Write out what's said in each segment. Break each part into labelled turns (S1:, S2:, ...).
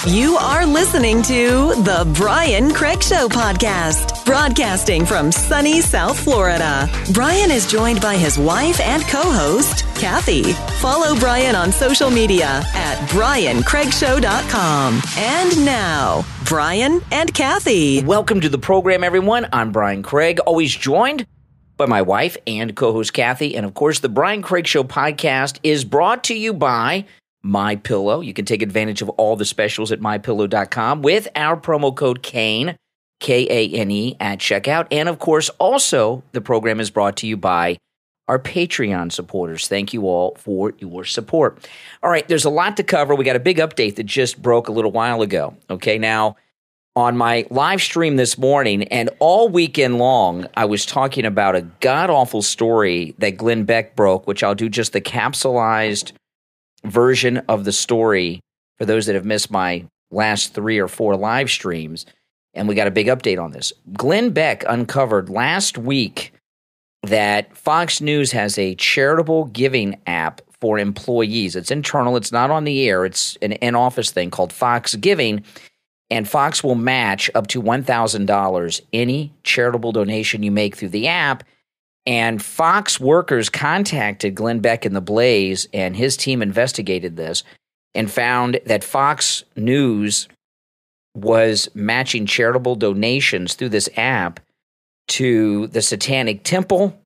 S1: You are listening to The Brian Craig Show podcast, broadcasting from sunny South Florida. Brian is joined by his wife and co-host, Kathy. Follow Brian on social media at briancraigshow.com. And now, Brian and Kathy.
S2: Welcome to the program, everyone. I'm Brian Craig, always joined by my wife and co-host, Kathy. And, of course, the Brian Craig Show podcast is brought to you by MyPillow. You can take advantage of all the specials at MyPillow.com with our promo code KANE, K-A-N-E, at checkout. And, of course, also the program is brought to you by our Patreon supporters. Thank you all for your support. All right, there's a lot to cover. We got a big update that just broke a little while ago. Okay, now, on my live stream this morning and all weekend long, I was talking about a god-awful story that Glenn Beck broke, which I'll do just the capsulized version of the story for those that have missed my last 3 or 4 live streams, and we got a big update on this. Glenn Beck uncovered last week that Fox News has a charitable giving app for employees. It's internal. It's not on the air. It's an in-office thing called Fox Giving, and Fox will match up to $1,000 any charitable donation you make through the app. And Fox workers contacted Glenn Beck in the Blaze, and his team investigated this and found that Fox News was matching charitable donations through this app to the Satanic Temple.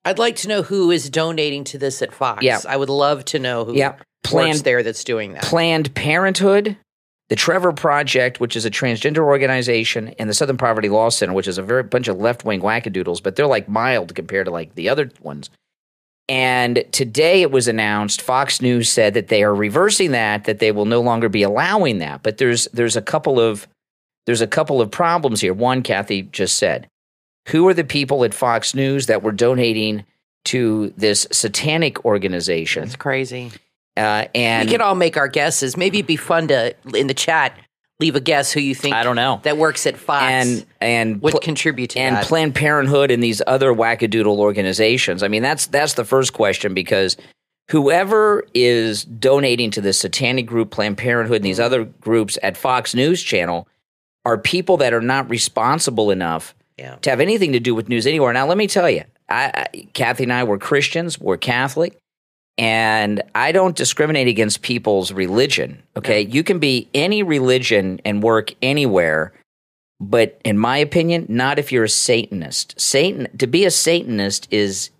S3: I'd like to know who is donating to this at Fox.
S2: Yeah.
S3: I would love to know who works there that's doing that.
S2: Planned Parenthood, the Trevor Project, which is a transgender organization, and the Southern Poverty Law Center, which is a bunch of left-wing wackadoodles, but they're like mild compared to like the other ones. And today it was announced, Fox News said that they are reversing that they will no longer be allowing that. But there's a couple of problems here. One, Kathy just said, who are the people at Fox News that were donating to this satanic organization?
S3: That's crazy.
S2: And
S3: we could all make our guesses. Maybe it'd be fun to, in the chat, leave a guess who you think
S2: I don't know.
S3: that works at Fox
S2: and
S3: would contribute to that.
S2: And Planned Parenthood and these other wackadoodle organizations. I mean, that's the first question, because whoever is donating to this satanic group, Planned Parenthood, and these other groups at Fox News Channel are people that are not responsible enough to have anything to do with news anywhere. Now, let me tell you, Kathy and I were Christians, we're Catholic, and I don't discriminate against people's religion, okay? You can be any religion and work anywhere, but in my opinion, not if you're a Satanist. To be a Satanist is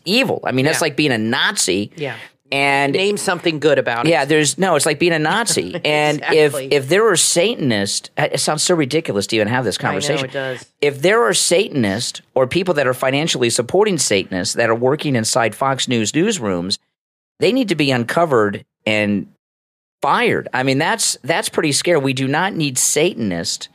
S2: evil. I mean, that's like being a Nazi.
S3: Yeah.
S2: And
S3: name something good about it.
S2: Yeah, it's like being a Nazi. And
S3: Exactly.
S2: if there are Satanists, it sounds so ridiculous to even have this conversation.
S3: I know, it does.
S2: If there are Satanists or people that are financially supporting Satanists that are working inside Fox News newsrooms, they need to be uncovered and fired. I mean, that's pretty scary. We do not need Satanists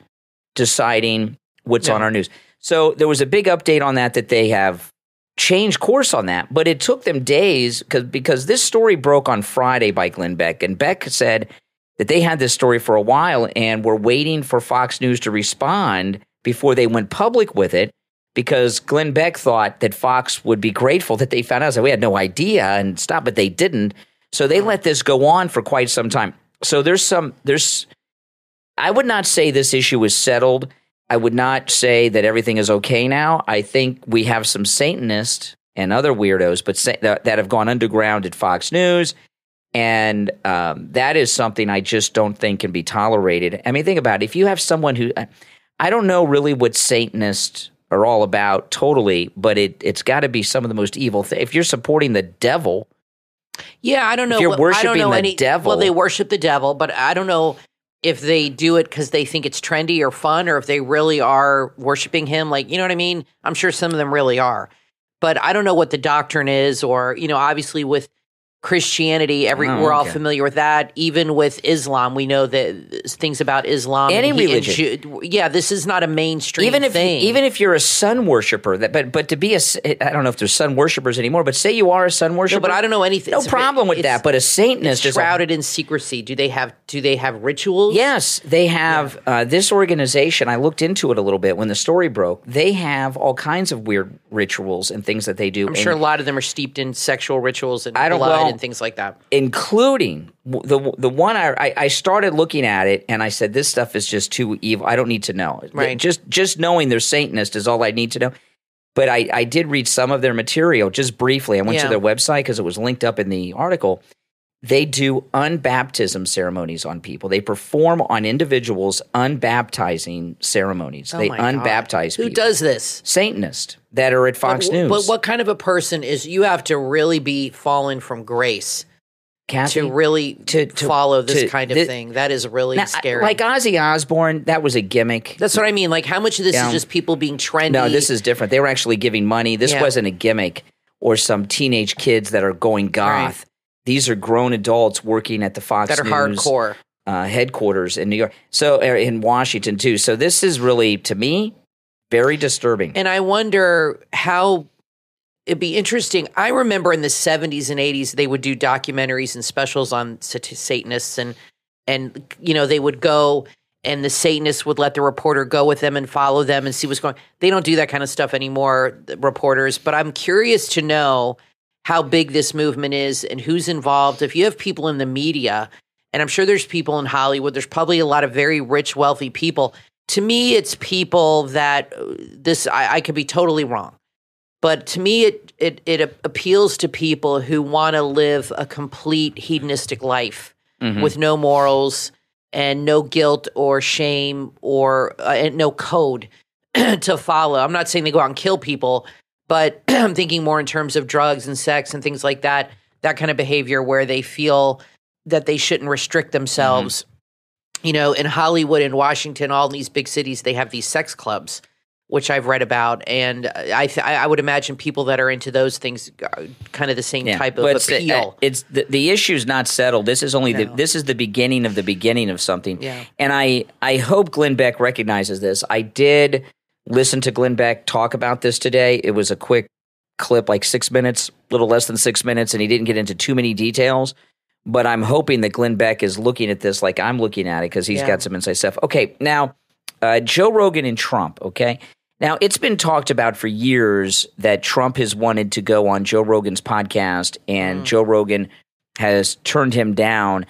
S2: deciding what's on our news. So there was a big update on that they have changed course on that, but it took them days because this story broke on Friday by Glenn Beck, and Beck said that they had this story for a while and were waiting for Fox News to respond before they went public with it, because Glenn Beck thought that Fox would be grateful that they found out. So we had no idea and stop, but they didn't. So they let this go on for quite some time. So I would not say this issue is settled. I would not say that everything is okay now. I think we have some Satanists and other weirdos that have gone underground at Fox News, and that is something I just don't think can be tolerated. I mean, think about it. If you have someone who – I don't know really what Satanists are all about totally, but it's got to be some of the most evil things. If you're supporting the devil –
S3: yeah, I don't know.
S2: If you're worshiping the devil –
S3: well, they worship the devil, but I don't know – if they do it because they think it's trendy or fun, or if they really are worshiping him, like, you know what I mean? I'm sure some of them really are. But I don't know what the doctrine is, or, obviously with Christianity, we're all familiar with that. Even with Islam, we know that things about Islam.
S2: Any religion.
S3: This is not a mainstream thing.
S2: Even if you're a sun worshiper, but to be I don't know if there's sun worshipers anymore, but say you are a sun worshiper.
S3: No, but I don't know anything.
S2: No problem with that, but a Satanist
S3: is shrouded in secrecy. Do they have rituals?
S2: Yes, they have. This organization, I looked into it a little bit when the story broke. They have all kinds of weird rituals and things that they do.
S3: I'm sure a lot of them are steeped in sexual rituals and blood and things like that.
S2: Including the one I started looking at it and I said, this stuff is just too evil. I don't need to know.
S3: Right.
S2: Just knowing they're Satanist is all I need to know. But I did read some of their material just briefly. I went to their website because it was linked up in the article. They do unbaptism ceremonies on people. They perform on individuals unbaptizing ceremonies. They unbaptize people.
S3: Who does this?
S2: Satanists that are at Fox News.
S3: But what kind of a person is, you have to really be fallen from grace,
S2: Kathy,
S3: to really follow this kind of thing. That is really scary.
S2: Like Ozzy Osbourne, that was a gimmick.
S3: That's what I mean. Like, how much of this is just people being trendy?
S2: No, this is different. They were actually giving money. This wasn't a gimmick or some teenage kids that are going goth. Right. These are grown adults working at the Fox News.
S3: That are hardcore.
S2: Headquarters in New York. So in Washington, too. So this is really, to me, very disturbing.
S3: And I wonder how it'd be interesting. I remember in the 70s and 80s, they would do documentaries and specials on Satanists, and you know, they would go and the Satanists would let the reporter go with them and follow them and see what's going on. They don't do that kind of stuff anymore, the reporters. But I'm curious to know how big this movement is and who's involved. If you have people in the media, and I'm sure there's people in Hollywood, there's probably a lot of very rich, wealthy people. To me, it's people that I could be totally wrong. But to me, it appeals to people who want to live a complete hedonistic life with no morals and no guilt or shame or and no code to follow. I'm not saying they go out and kill people, but I'm thinking more in terms of drugs and sex and things like that, that kind of behavior where they feel that they shouldn't restrict themselves. You know, in Hollywood and Washington, all these big cities, they have these sex clubs, which I've read about. And I would imagine people that are into those things are kind of the same type of appeal.
S2: It's the issue's not settled. This is only this is the beginning of something.
S3: Yeah.
S2: And I hope Glenn Beck recognizes this. I did listen to Glenn Beck talk about this today. It was a quick clip, like 6 minutes, a little less than 6 minutes, and he didn't get into too many details. But I'm hoping that Glenn Beck is looking at this like I'm looking at it because he's got some inside stuff. Okay, now, Joe Rogan and Trump, okay? Now, it's been talked about for years that Trump has wanted to go on Joe Rogan's podcast, and Joe Rogan has turned him down.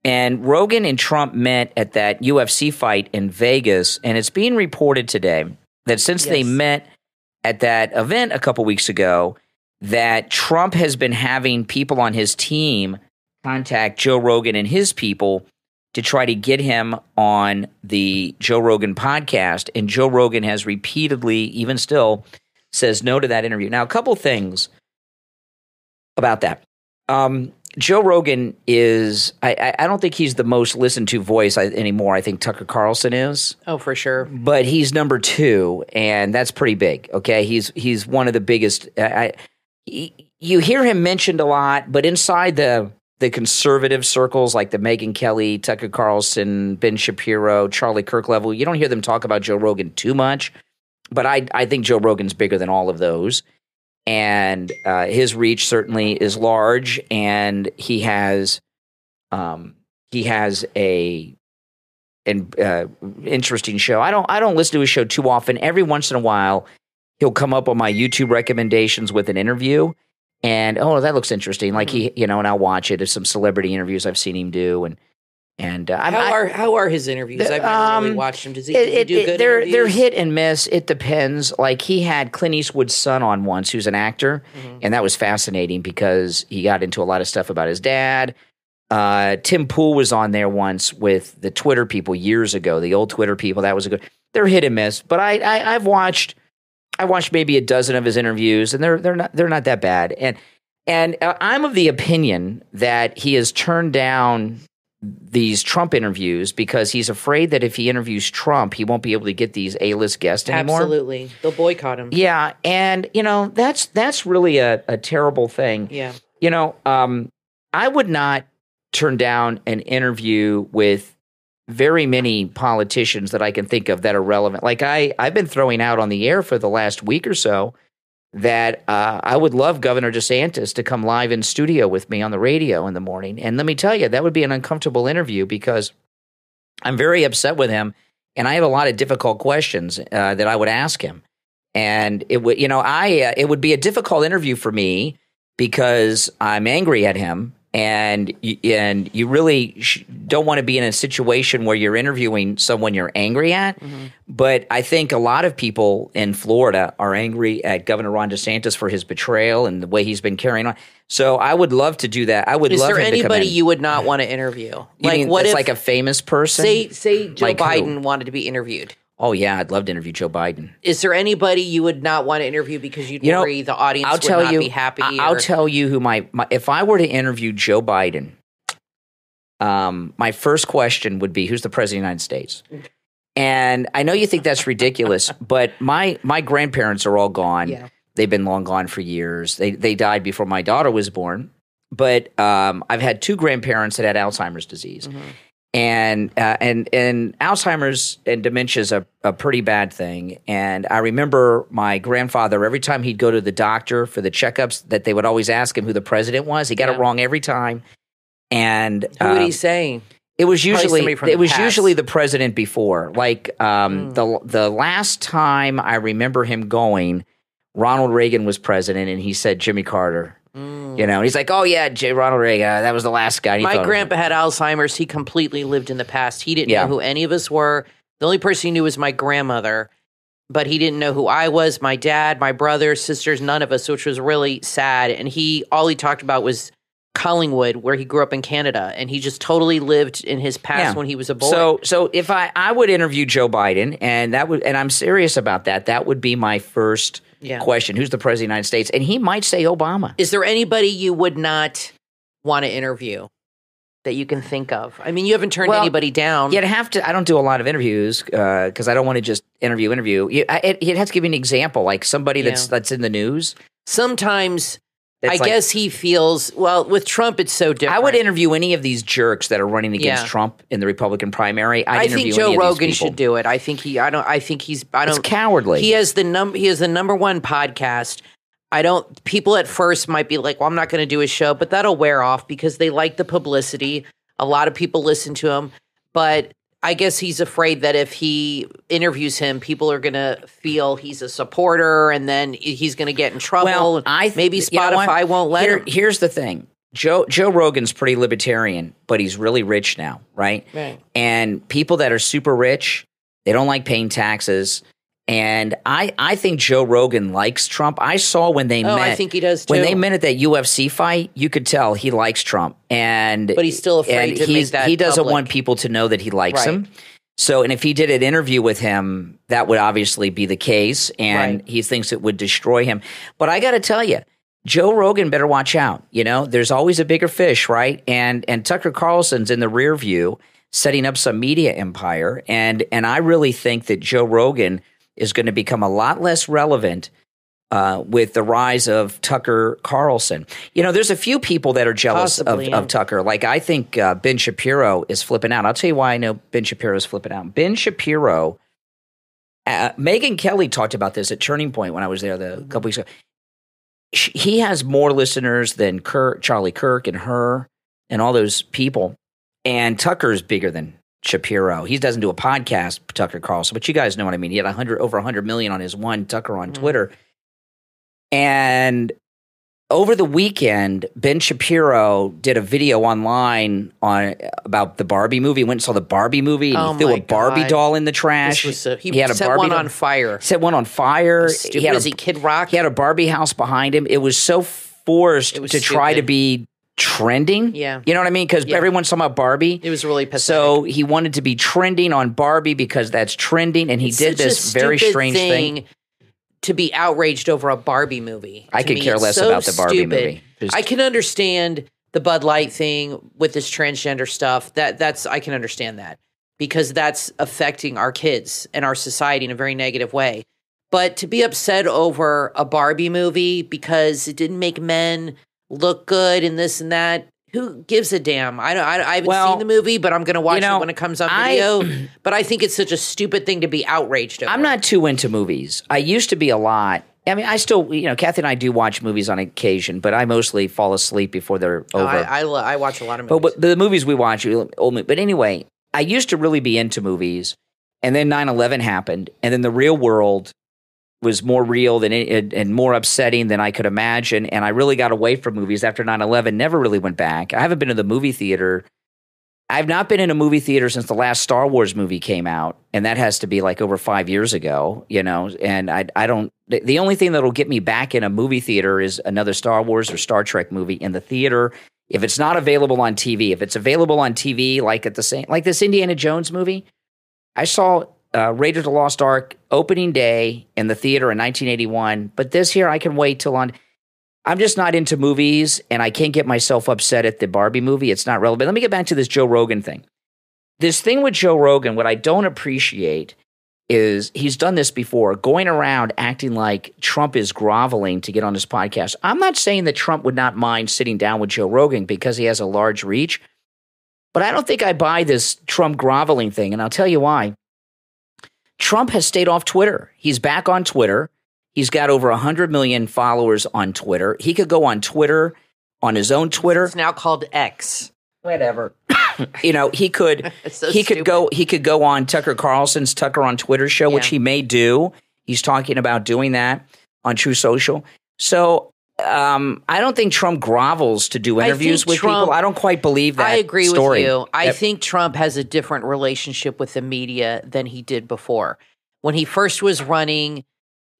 S2: And Rogan and Trump met at that UFC fight in Vegas, and it's being reported today that since they met at that event a couple weeks ago, that Trump has been having people on his team contact Joe Rogan and his people to try to get him on the Joe Rogan podcast. And Joe Rogan has repeatedly, even still, says no to that interview. Now, a couple things about that. Joe Rogan is, I don't think he's the most listened to voice anymore. I think Tucker Carlson is.
S3: Oh, for sure.
S2: But he's number 2, and that's pretty big, okay? He's one of the biggest. You hear him mentioned a lot, but inside the conservative circles like the Megyn Kelly, Tucker Carlson, Ben Shapiro, Charlie Kirk level, you don't hear them talk about Joe Rogan too much. But I think Joe Rogan's bigger than all of those. And his reach certainly is large, and he has a interesting show. I don't listen to his show too often. Every once in a while, he'll come up on my YouTube recommendations with an interview, and that looks interesting. Like and I'll watch it. There's some celebrity interviews I've seen him do, and
S3: how are his interviews? I've never really watched him. Does he do good interviews?
S2: They're hit and miss. It depends. Like he had Clint Eastwood's son on once, who's an actor, and that was fascinating because he got into a lot of stuff about his dad. Tim Pool was on there once with the Twitter people years ago, the old Twitter people. That was a good. They're hit and miss, but I watched maybe a dozen of his interviews, and they're not that bad. And I'm of the opinion that he has turned down these Trump interviews because he's afraid that if he interviews Trump, he won't be able to get these A-list guests anymore.
S3: Absolutely. They'll boycott him.
S2: Yeah, and that's really a terrible thing.
S3: Yeah.
S2: I would not turn down an interview with very many politicians that I can think of that are relevant. Like I've been throwing out on the air for the last week or so that I would love Governor DeSantis to come live in studio with me on the radio in the morning. And let me tell you, that would be an uncomfortable interview because I'm very upset with him, and I have a lot of difficult questions that I would ask him. And it would, it would be a difficult interview for me because I'm angry at him, And you really don't want to be in a situation where you're interviewing someone you're angry at. Mm-hmm. But I think a lot of people in Florida are angry at Governor Ron DeSantis for his betrayal and the way he's been carrying on. So I would love to do that. I would love him to come in.
S3: Is there anybody you would not want to interview?
S2: What if, like a famous person?
S3: Say Joe Biden wanted to be interviewed.
S2: Oh, yeah, I'd love to interview Joe Biden. Is
S3: there anybody you would not want to interview because you'd worry the audience would not be happy?
S2: I'll tell you who if I were to interview Joe Biden, my first question would be, who's the president of the United States? And I know you think that's ridiculous, but my grandparents are all gone. Yeah. They've been long gone for years. They died before my daughter was born. But I've had two grandparents that had Alzheimer's disease. Mm-hmm. And Alzheimer's and dementia is a pretty bad thing. And I remember my grandfather, every time he'd go to the doctor for the checkups, that they would always ask him who the president was. He got it wrong every time. And
S3: who would he say?
S2: It was usually the president before. Like the last time I remember him going, Ronald Reagan was president, and he said Jimmy Carter. You know, he's like, oh, yeah, Ronald Reagan, that was the last guy.
S3: My grandpa had Alzheimer's. He completely lived in the past. He didn't know who any of us were. The only person he knew was my grandmother, but he didn't know who I was, my dad, my brothers, sisters, none of us, which was really sad. And all he talked about was Collingwood, where he grew up in Canada, and he just totally lived in his past when he was a boy.
S2: So if I would interview Joe Biden, and I'm serious about that, that would be my first question. Who's the president of the United States? And he might say Obama.
S3: Is there anybody you would not want to interview that you can think of? I mean, you haven't turned anybody down.
S2: You'd have to. I don't do a lot of interviews because I don't want to just interview. It has to give me an example, like somebody that's in the news.
S3: Sometimes I guess he feels, with Trump, it's so different.
S2: I would interview any of these jerks that are running against Trump in the Republican primary.
S3: I think Joe Rogan should do it. It's
S2: cowardly.
S3: He has the number one podcast. People at first might be like, well, I'm not going to do his show, but that'll wear off because they like the publicity. A lot of people listen to him, but I guess he's afraid that if he interviews him, people are going to feel he's a supporter, and then he's going to get in trouble. Maybe Spotify won't let him.
S2: Here's the thing. Joe Rogan's pretty libertarian, but he's really rich now, right?
S3: Right.
S2: And people that are super rich, they don't like paying taxes. And I think Joe Rogan likes Trump. I saw when they met.
S3: I think he does too.
S2: When they met at that UFC fight, you could tell he likes Trump. But
S3: he's still afraid to make that
S2: He doesn't
S3: public.
S2: want people to know that he likes him. So, and if he did an interview with him, that would obviously be the case. And he thinks it would destroy him. But I got to tell you, Joe Rogan better watch out. You know, there's always a bigger fish, right? And Tucker Carlson's in the rear view setting up some media empire. And I really think that Joe Rogan is going to become a lot less relevant with the rise of Tucker Carlson. You know, there's a few people that are jealous of Tucker. Like, I think Ben Shapiro is flipping out. I'll tell you why I know Ben Shapiro is flipping out. Ben Shapiro, Megyn Kelly talked about this at Turning Point when I was there a couple weeks ago. He has more listeners than Charlie Kirk and her and all those people. And Tucker is bigger than Shapiro. He doesn't do a podcast, Tucker Carlson, but you guys know what I mean. He had over 100 million on his one Tucker on Twitter. And over the weekend, Ben Shapiro did a video online about the Barbie movie. He went and saw the Barbie movie, and he threw a Barbie doll in the trash.
S3: He had set one on fire.
S2: Set one on fire.
S3: Was he Kid Rock?
S2: He had a Barbie house behind him. It was so forced to try to be trending.
S3: Yeah.
S2: You know what I mean? Because everyone's talking about Barbie.
S3: It was really pathetic.
S2: So he wanted to be trending on Barbie because that's trending, and he did this very strange thing.
S3: To be outraged over a Barbie movie.
S2: I could care less about the Barbie movie.
S3: I can understand the Bud Light thing with this transgender stuff. I can understand that because that's affecting our kids and our society in a very negative way. But to be upset over a Barbie movie because it didn't make men look good and this and that, who gives a damn? I haven't seen the movie, but I'm going to watch it when it comes on video. But I think it's such a stupid thing to be outraged over.
S2: I'm not too into movies. I used to be a lot. I mean, I still, Kathy and I do watch movies on occasion, but I mostly fall asleep before they're over.
S3: I watch a lot of movies.
S2: But the movies we watch, old movies. But anyway, I used to really be into movies, and then 9/11 happened, and then the real world was more real than it, and more upsetting than I could imagine. And I really got away from movies after 9/11, never really went back. I haven't been to the movie theater. I've not been in a movie theater since the last Star Wars movie came out, and that has to be like over 5 years ago, and I don't – the only thing that'll get me back in a movie theater is another Star Wars or Star Trek movie in the theater. If it's not available on TV, if it's available on TV like this Indiana Jones movie, I saw Raiders of the Lost Ark opening day in the theater in 1981, but this year I can wait till on – I'm just not into movies, and I can't get myself upset at the Barbie movie. It's not relevant. Let me get back to this Joe Rogan thing. This thing with Joe Rogan, what I don't appreciate is he's done this before, going around acting like Trump is groveling to get on his podcast. I'm not saying that Trump would not mind sitting down with Joe Rogan because he has a large reach, but I don't think I buy this Trump groveling thing, and I'll tell you why. Trump has stayed off Twitter. He's back on Twitter. He's got over 100 million followers on Twitter. He could go on Twitter, on his own Twitter.
S3: It's now called X.
S2: Whatever. He could go on Tucker Carlson's Tucker on Twitter show, which he may do. He's talking about doing that on True Social. So I don't think Trump grovels to do interviews with people. I don't quite believe that.
S3: I agree
S2: story.
S3: with you. I think Trump has a different relationship with the media than he did before. When he first was running,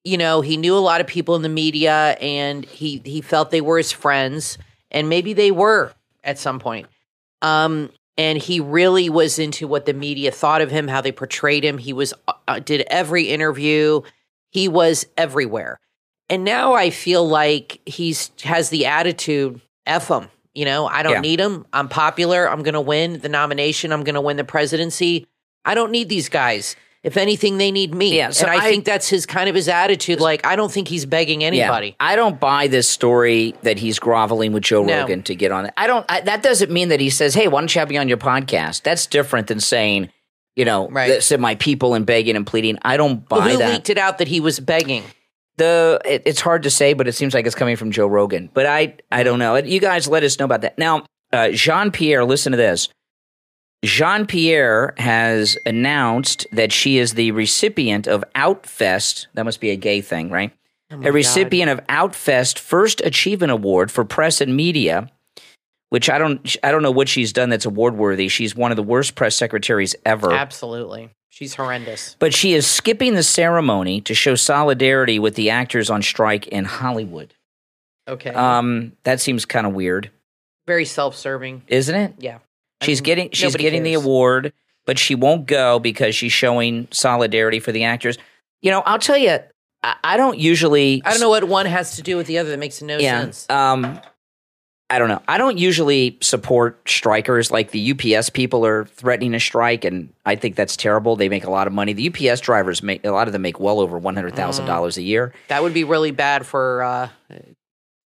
S3: he knew a lot of people in the media, and he felt they were his friends, and maybe they were at some point. And he really was into what the media thought of him, how they portrayed him. He did every interview. He was everywhere. And now I feel like has the attitude, F him. I don't need him. I'm popular. I'm going to win the nomination. I'm going to win the presidency. I don't need these guys. If anything, they need me. Yeah, so I think that's his attitude. Like, I don't think he's begging anybody.
S2: Yeah, I don't buy this story that he's groveling with Joe Rogan to get on it. That doesn't mean that he says, "Hey, why don't you have me on your podcast?" That's different than saying, said my people and begging and pleading. I don't buy that.
S3: Who leaked it out that he was begging?
S2: It's hard to say, but it seems like it's coming from Joe Rogan. But I don't know. You guys let us know about that. Now, Jean-Pierre, listen to this. Jean-Pierre has announced that she is the recipient of Outfest. That must be a gay thing, right? A recipient of Outfest First Achievement Award for Press and Media, which I don't know what she's done that's award worthy. She's one of the worst press secretaries ever.
S3: Absolutely. She's horrendous.
S2: But she is skipping the ceremony to show solidarity with the actors on strike in Hollywood.
S3: Okay.
S2: That seems kind of weird.
S3: Very self-serving.
S2: Isn't it?
S3: Yeah.
S2: She's getting the award, but she won't go because she's showing solidarity for the actors. I'll tell you, I don't know
S3: what one has to do with the other. That makes no sense.
S2: I don't know. I don't usually support strikers. Like the UPS people are threatening a strike, and I think that's terrible. They make a lot of money. The UPS drivers a lot of them make well over $100,000 a year.
S3: That would be really bad for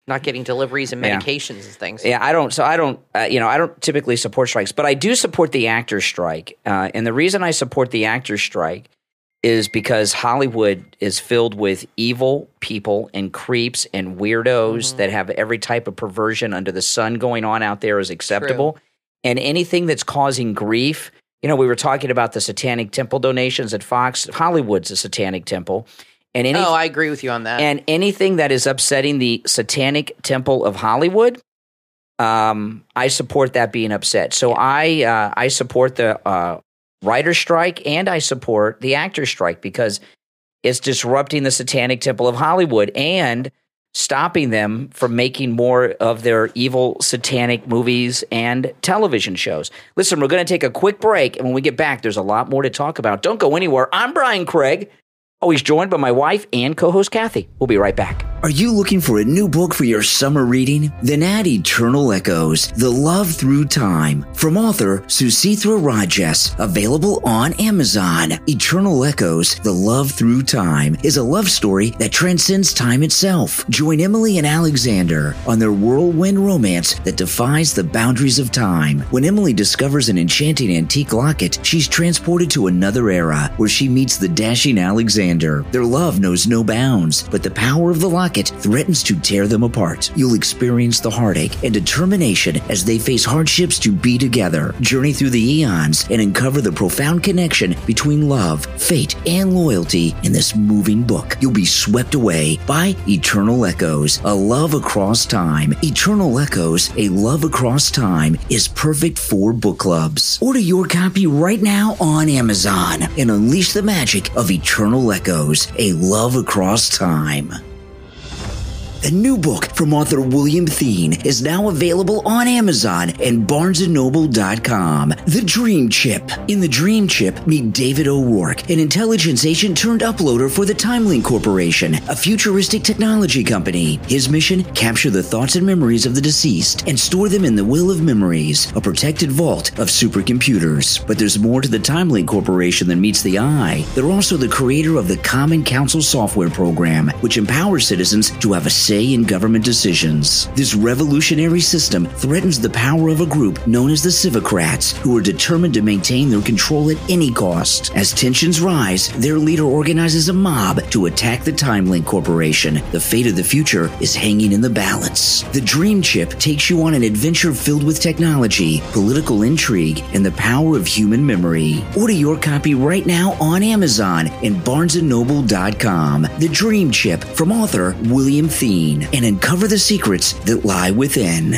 S3: not getting deliveries and medications and things.
S2: Yeah, I don't typically support strikes, but I do support the actors' strike. And the reason I support the actors' strike is because Hollywood is filled with evil people and creeps and weirdos that have every type of perversion under the sun going on out there is acceptable. True. And anything that's causing grief, we were talking about the Satanic Temple donations at Fox. Hollywood's a Satanic Temple. And
S3: I agree with you on that.
S2: And anything that is upsetting the Satanic Temple of Hollywood, I support that being upset. So I support the writer's strike, and I support the actor's strike because it's disrupting the Satanic Temple of Hollywood and stopping them from making more of their evil satanic movies and television shows. Listen, we're going to take a quick break, and when we get back, there's a lot more to talk about. Don't go anywhere. I'm Brian Craig. Always joined by my wife and co-host Kathy. We'll be right back.
S4: Are you looking for a new book for your summer reading? Then add Eternal Echoes, The Love Through Time, from author Susithra Rajesh, available on Amazon. Eternal Echoes, The Love Through Time is a love story that transcends time itself. Join Emily and Alexander on their whirlwind romance that defies the boundaries of time. When Emily discovers an enchanting antique locket, she's transported to another era where she meets the dashing Alexander. Commander. Their love knows no bounds, but the power of the locket threatens to tear them apart. You'll experience the heartache and determination as they face hardships to be together, journey through the eons, and uncover the profound connection between love, fate, and loyalty in this moving book. You'll be swept away by Eternal Echoes, A Love Across Time. Eternal Echoes, A Love Across Time is perfect for book clubs. Order your copy right now on Amazon and unleash the magic of Eternal Echoes, A Love Across Time. A new book from author William Thien is now available on Amazon and BarnesandNoble.com. The Dream Chip. In The Dream Chip, meet David O'Rourke, an intelligence agent turned uploader for the Timelink Corporation, a futuristic technology company. His mission, capture the thoughts and memories of the deceased and store them in the Will of Memories, a protected vault of supercomputers. But there's more to the Timelink Corporation than meets the eye. They're also the creator of the Common Council software program, which empowers citizens to have a say in government decisions. This revolutionary system threatens the power of a group known as the Civocrats, who are determined to maintain their control at any cost. As tensions rise, their leader organizes a mob to attack the Timelink Corporation. The fate of the future is hanging in the balance. The Dream Chip takes you on an adventure filled with technology, political intrigue, and the power of human memory. Order your copy right now on Amazon and BarnesandNoble.com. The Dream Chip from author William Thien, and uncover the secrets that lie within.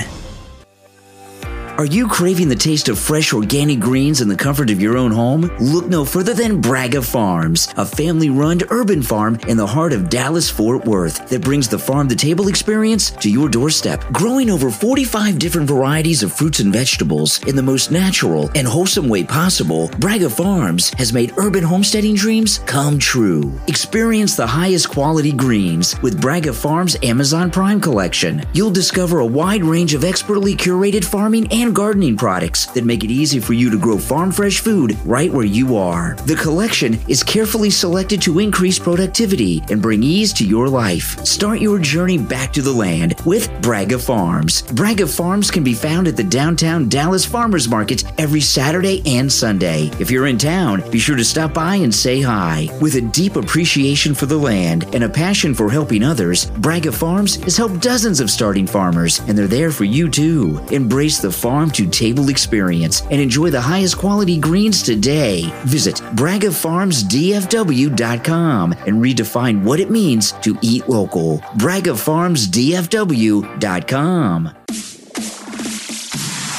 S4: Are you craving the taste of fresh organic greens in the comfort of your own home? Look no further than Braga Farms, a family-run urban farm in the heart of Dallas-Fort Worth that brings the farm-to-table experience to your doorstep. Growing over 45 different varieties of fruits and vegetables in the most natural and wholesome way possible, Braga Farms has made urban homesteading dreams come true. Experience the highest quality greens with Braga Farms' Amazon Prime collection. You'll discover a wide range of expertly curated farming and gardening products that make it easy for you to grow farm-fresh food right where you are. The collection is carefully selected to increase productivity and bring ease to your life. Start your journey back to the land with Braga Farms. Braga Farms can be found at the downtown Dallas Farmers Market every Saturday and Sunday. If you're in town, be sure to stop by and say hi. With a deep appreciation for the land and a passion for helping others, Braga Farms has helped dozens of starting farmers, and they're there for you too. Embrace the farm-to-table experience and enjoy the highest quality greens today. Visit BragaFarmsDFW.com and redefine what it means to eat local. BragaFarmsDFW.com.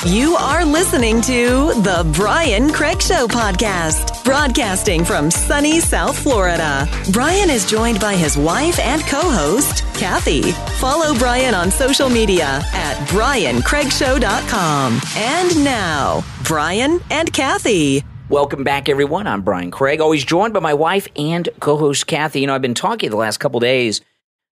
S1: You are listening to The Brian Craig Show podcast, broadcasting from sunny South Florida. Brian is joined by his wife and co-host, Kathy. Follow Brian on social media at BrianCraigShow.com. And now, Brian and Kathy.
S2: Welcome back, everyone. I'm Brian Craig, always joined by my wife and co-host, Kathy. You know, I've been talking the last couple days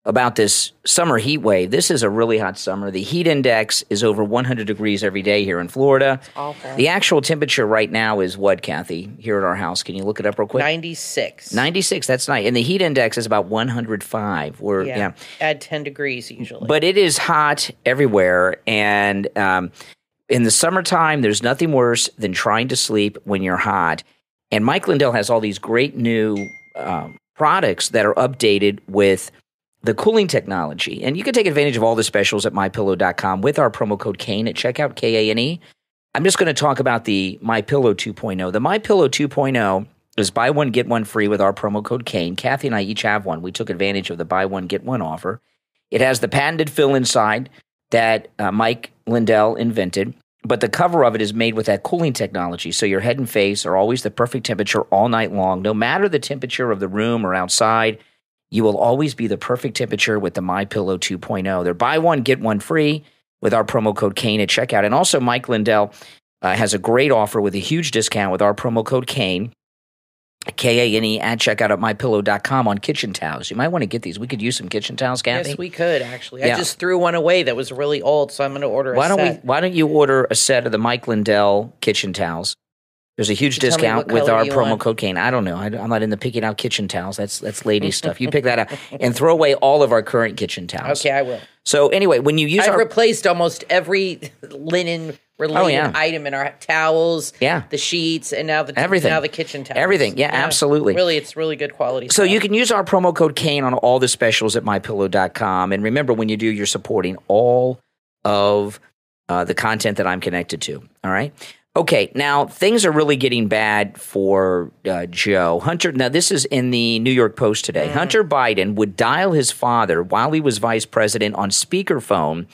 S2: about this summer heat wave. This is a really hot summer. The heat index is over 100 degrees every day here in Florida.
S3: It's awful.
S2: The actual temperature right now is what, Kathy, here at our house? Can you look it up real quick?
S3: 96.
S2: 96, that's nice. And the heat index is about 105.
S3: Add 10 degrees usually.
S2: But it is hot everywhere. And in the summertime, there's nothing worse than trying to sleep when you're hot. And Mike Lindell has all these great new products that are updated with the cooling technology. And you can take advantage of all the specials at MyPillow.com with our promo code KANE at checkout, KANE. I'm just going to talk about the MyPillow 2.0. The MyPillow 2.0 is buy one, get one free with our promo code KANE. Kathy and I each have one. We took advantage of the buy one, get one offer. It has the patented fill inside that Mike Lindell invented, but the cover of it is made with that cooling technology. So your head and face are always the perfect temperature all night long. No matter the temperature of the room or outside, you will always be the perfect temperature with the MyPillow 2.0. They're buy one, get one free with our promo code KANE at checkout. And also, Mike Lindell has a great offer with a huge discount with our promo code KANE, KANE, at checkout at MyPillow.com on kitchen towels. You might want to get these. We could use some kitchen towels, Kathy.
S3: Yes, we could, actually.
S2: Yeah.
S3: I just threw one away that was really old, so I'm going to order a set.
S2: Why don't you order a set of the Mike Lindell kitchen towels? There's a huge
S3: Tell me
S2: discount
S3: what
S2: with
S3: color
S2: our
S3: you
S2: promo
S3: want.
S2: code Kane. I don't know. I'm not into picking out kitchen towels. That's lady stuff. You pick that out and throw away all of our current kitchen towels.
S3: Okay, I will.
S2: So anyway, when you use
S3: I've replaced almost every linen related item in our towels, the sheets, and now the
S2: everything.
S3: Now the kitchen towels.
S2: Everything. Yeah, absolutely.
S3: Really, it's really good quality
S2: So
S3: stuff.
S2: you can use our promo code Kane on all the specials at mypillow.com. And remember, when you do, you're supporting all of the content that I'm connected to. All right. Okay, now things are really getting bad for Joe. Hunter, now this is in the New York Post today. Hunter Biden would dial his father while he was vice president on speakerphone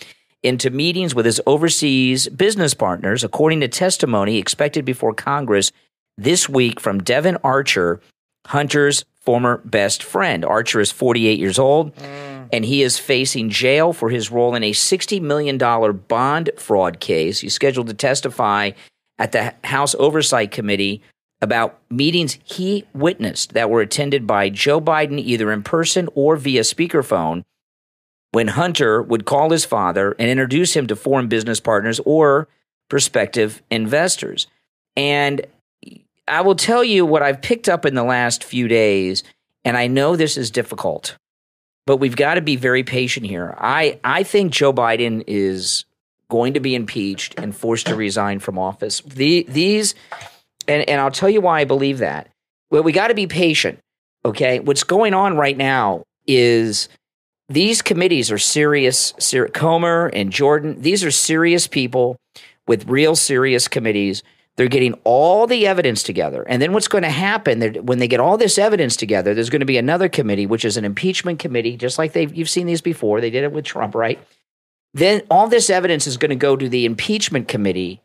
S2: into meetings with his overseas business partners, according to testimony expected before Congress this week from Devin Archer, Hunter's former best friend. Archer is 48 years old, and he is facing jail for his role in a $60 million bond fraud case. He's scheduled to testify at the House Oversight Committee about meetings he witnessed that were attended by Joe Biden either in person or via speakerphone when Hunter would call his father and introduce him to foreign business partners or prospective investors. And I will tell you what I've picked up in the last few days, and I know this is difficult, but we've got to be very patient here. I think Joe Biden is going to be impeached and forced to resign from office. And I'll tell you why I believe that. Well, we got to be patient, okay? What's going on right now is these committees are serious. Comer and Jordan, these are serious people with real serious committees. They're getting all the evidence together. And then what's going to happen, when they get all this evidence together, there's going to be another committee, which is an impeachment committee, just like you've seen these before. They did it with Trump, right? Then all this evidence is going to go to the impeachment committee,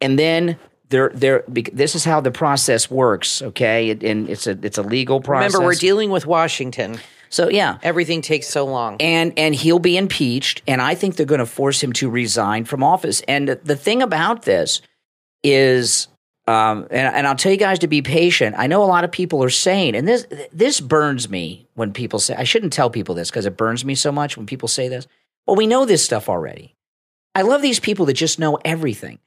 S2: and then this is how the process works, okay? And it's a legal process.
S3: Remember, we're dealing with Washington.
S2: So yeah,
S3: everything takes so long,
S2: and he'll be impeached, and I think they're going to force him to resign from office. And the thing about this is, and I'll tell you guys to be patient. I know a lot of people are saying, and this burns me when people say. I shouldn't tell people this because it burns me so much when people say this. Well, we know this stuff already. I love these people that just know everything.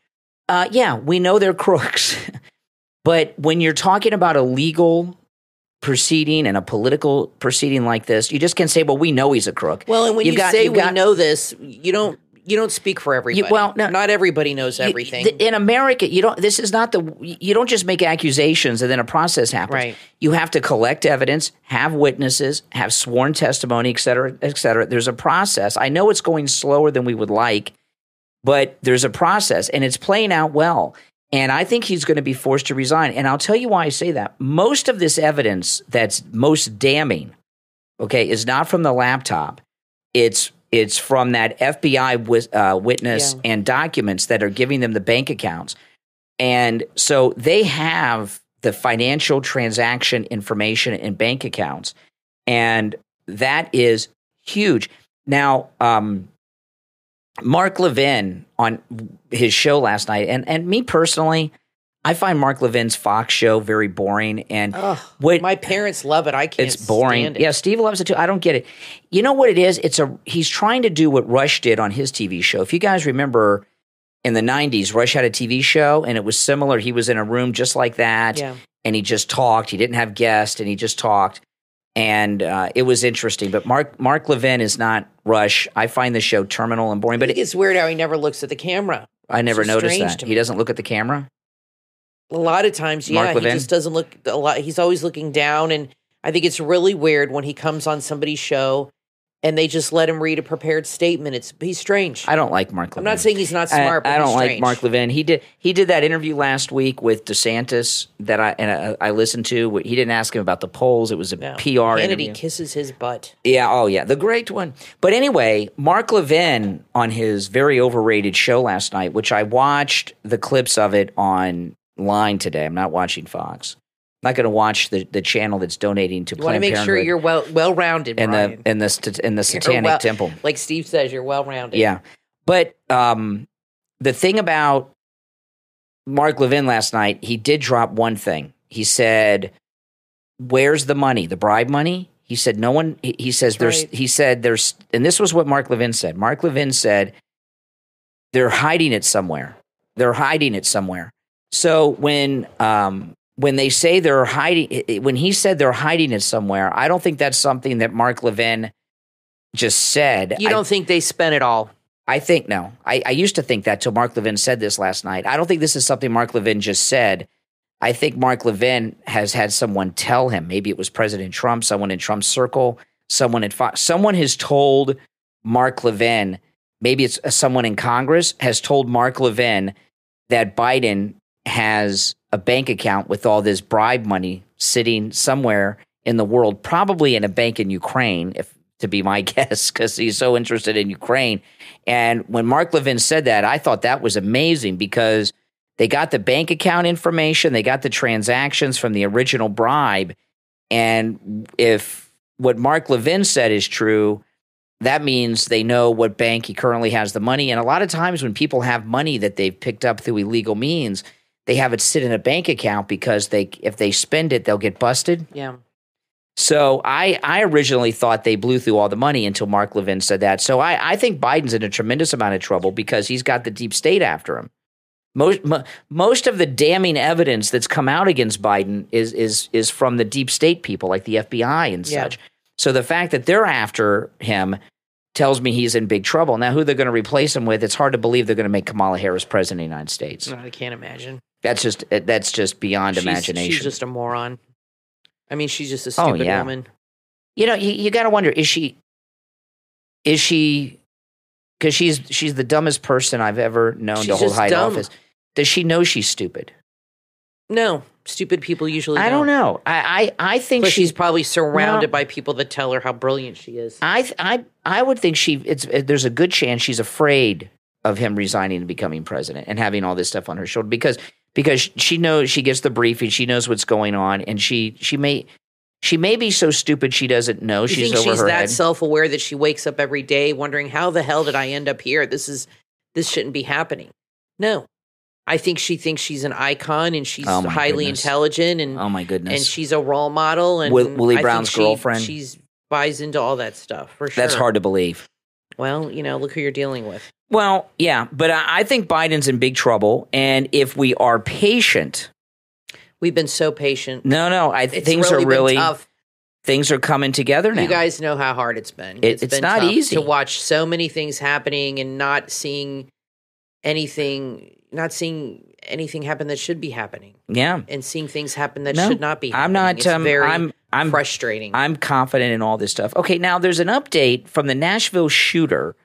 S2: Yeah, we know they're crooks. But when you're talking about a legal proceeding and a political proceeding like this, you just can't say, well, we know he's a crook.
S3: Well, and when you say we know this, you don't speak for everybody.
S2: Well, no,
S3: not everybody knows everything.
S2: In America, you don't just make accusations and then a process happens.
S3: Right.
S2: You have to collect evidence, have witnesses, have sworn testimony, et cetera, et cetera. There's a process. I know it's going slower than we would like, but there's a process, and it's playing out well. And I think he's going to be forced to resign. And I'll tell you why I say that. Most of this evidence that's most damning, okay, is not from the laptop. It's from that FBI witness and documents that are giving them the bank accounts. And so they have the financial transaction information in bank accounts. And that is huge. Now, Mark Levin on his show last night, and me personally, I find Mark Levin's Fox show very boring. And
S3: my parents love it. I can't.
S2: It's boring.
S3: Stand it.
S2: Yeah, Steve loves it too. I don't get it. You know what it is? He's trying to do what Rush did on his TV show. If you guys remember, in the 90s, Rush had a TV show, and it was similar. He was in a room just like that, and he just talked. He didn't have guests, and he just talked. And it was interesting. But Mark Levin is not Rush. I find the show terminal and boring. But
S3: it's weird how he never looks at the camera.
S2: I never noticed that. He doesn't look at the camera?
S3: A lot of times, he just doesn't look a lot. He's always looking down. And I think it's really weird when he comes on somebody's show and they just let him read a prepared statement. He's strange.
S2: I don't like Mark Levin.
S3: I'm not saying he's not smart, but
S2: I don't
S3: he's
S2: like
S3: strange.
S2: Mark Levin. He did that interview last week with DeSantis that I listened to. He didn't ask him about the polls. It was a PR
S3: Kennedy
S2: interview.
S3: kisses his butt.
S2: Yeah, oh yeah, the great one. But anyway, Mark Levin on his very overrated show last night, which I watched the clips of it online today. I'm not watching Fox. I'm not going to watch the channel that's donating to Planned Parenthood.
S3: You want to make sure you're well-rounded, Brian.
S2: In the Satanic Temple.
S3: Like Steve says, you're well-rounded.
S2: Yeah. But the thing about Mark Levin last night, he did drop one thing. He said, where's the money? The bribe money? He said, no one, he says, there's, and this was what Mark Levin said. Mark Levin said, they're hiding it somewhere. They're hiding it somewhere. So when they say they're hiding, when he said they're hiding it somewhere, I don't think that's something that Mark Levin just said.
S3: You don't think they spent it all?
S2: I think no. I used to think that till Mark Levin said this last night. I don't think this is something Mark Levin just said. I think Mark Levin has had someone tell him. Maybe it was President Trump, someone in Trump's circle, someone at Fox. Someone has told Mark Levin, maybe it's someone in Congress, has told Mark Levin that Biden has a bank account with all this bribe money sitting somewhere in the world, probably in a bank in Ukraine, if to be my guess, because he's so interested in Ukraine. And when Mark Levin said that, I thought that was amazing because they got the bank account information, they got the transactions from the original bribe. And if what Mark Levin said is true, that means they know what bank he currently has the money. And a lot of times when people have money that they've picked up through illegal means, they have it sit in a bank account because if they spend it, they'll get busted.
S3: Yeah.
S2: So I originally thought they blew through all the money until Mark Levin said that. So I think Biden's in a tremendous amount of trouble because he's got the deep state after him. Most of the damning evidence that's come out against Biden is from the deep state people like the FBI and such. So the fact that they're after him tells me he's in big trouble. Now, who they're going to replace him with, it's hard to believe they're going to make Kamala Harris president of the United States.
S3: No, I can't imagine.
S2: That's just beyond imagination.
S3: She's just a moron. I mean, she's just a stupid woman.
S2: You know, you got to wonder, is she, because she's the dumbest person I've ever known to hold high office. Does she know she's stupid?
S3: No. Stupid people usually don't.
S2: I don't know. I think
S3: she's probably surrounded by people that tell her how brilliant she is.
S2: I would think there's a good chance she's afraid of him resigning and becoming president and having all this stuff on her shoulder because she knows, she gets the briefing, she knows what's going on, and she may be so stupid she doesn't know she's over her head.
S3: She's that self-aware that she wakes up every day wondering, how the hell did I end up here? This shouldn't be happening. No. I think she thinks she's an icon and she's highly intelligent and
S2: oh my goodness,
S3: and she's a role model and
S2: Willie Brown's girlfriend.
S3: She buys into all that stuff for sure.
S2: That's hard to believe.
S3: Well, look who you're dealing with.
S2: Well, yeah, but I think Biden's in big trouble, and if we are patient,
S3: we've been so patient.
S2: No, things are really
S3: tough.
S2: Things are coming together now.
S3: You guys know how hard it's been.
S2: It's
S3: been
S2: not
S3: tough
S2: easy
S3: to watch so many things happening and not seeing anything happen that should be happening.
S2: Yeah.
S3: And seeing things happen that should not be happening.
S2: I'm not,
S3: it's very frustrating.
S2: I'm confident in all this stuff. Okay, now there's an update from the Nashville shooter.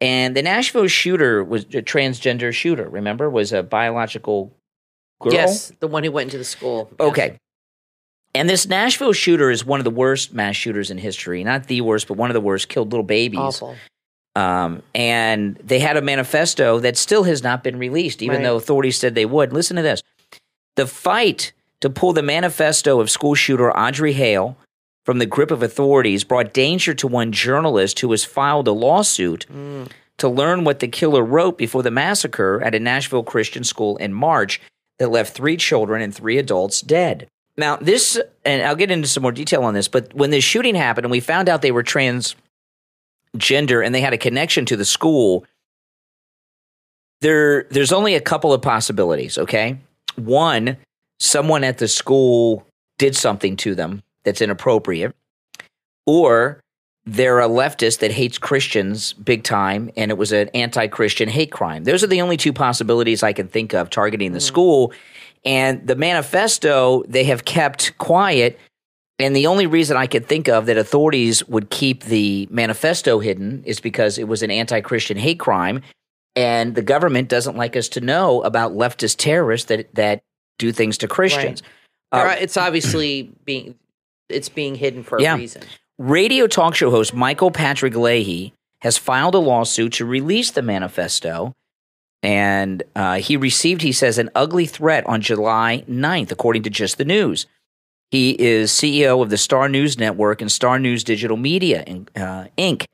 S2: And the Nashville shooter was a transgender shooter, remember? Was a biological girl?
S3: Yes, the one who went into the school. Yes.
S2: Okay. And this Nashville shooter is one of the worst mass shooters in history. Not the worst, but one of the worst. Killed little babies.
S3: Awful.
S2: And they had a manifesto that still has not been released, even though authorities said they would. Listen to this. The fight to pull the manifesto of school shooter Audrey Hale from the grip of authorities brought danger to one journalist who has filed a lawsuit to learn what the killer wrote before the massacre at a Nashville Christian school in March that left 3 children and 3 adults dead. Now, this, and I'll get into some more detail on this, but when this shooting happened and we found out they were transgender and they had a connection to the school, there's only a couple of possibilities, okay? One, someone at the school did something to them that's inappropriate, or they're a leftist that hates Christians big time, and it was an anti-Christian hate crime. Those are the only 2 possibilities I can think of targeting the school. And the manifesto, they have kept quiet. And the only reason I could think of that authorities would keep the manifesto hidden is because it was an anti-Christian hate crime. And the government doesn't like us to know about leftist terrorists that do things to Christians.
S3: Right. It's obviously being hidden for a reason.
S2: Radio talk show host Michael Patrick Leahy has filed a lawsuit to release the manifesto. And he received, he says, an ugly threat on July 9th, according to Just the News. He is CEO of the Star News Network and Star News Digital Media, Inc.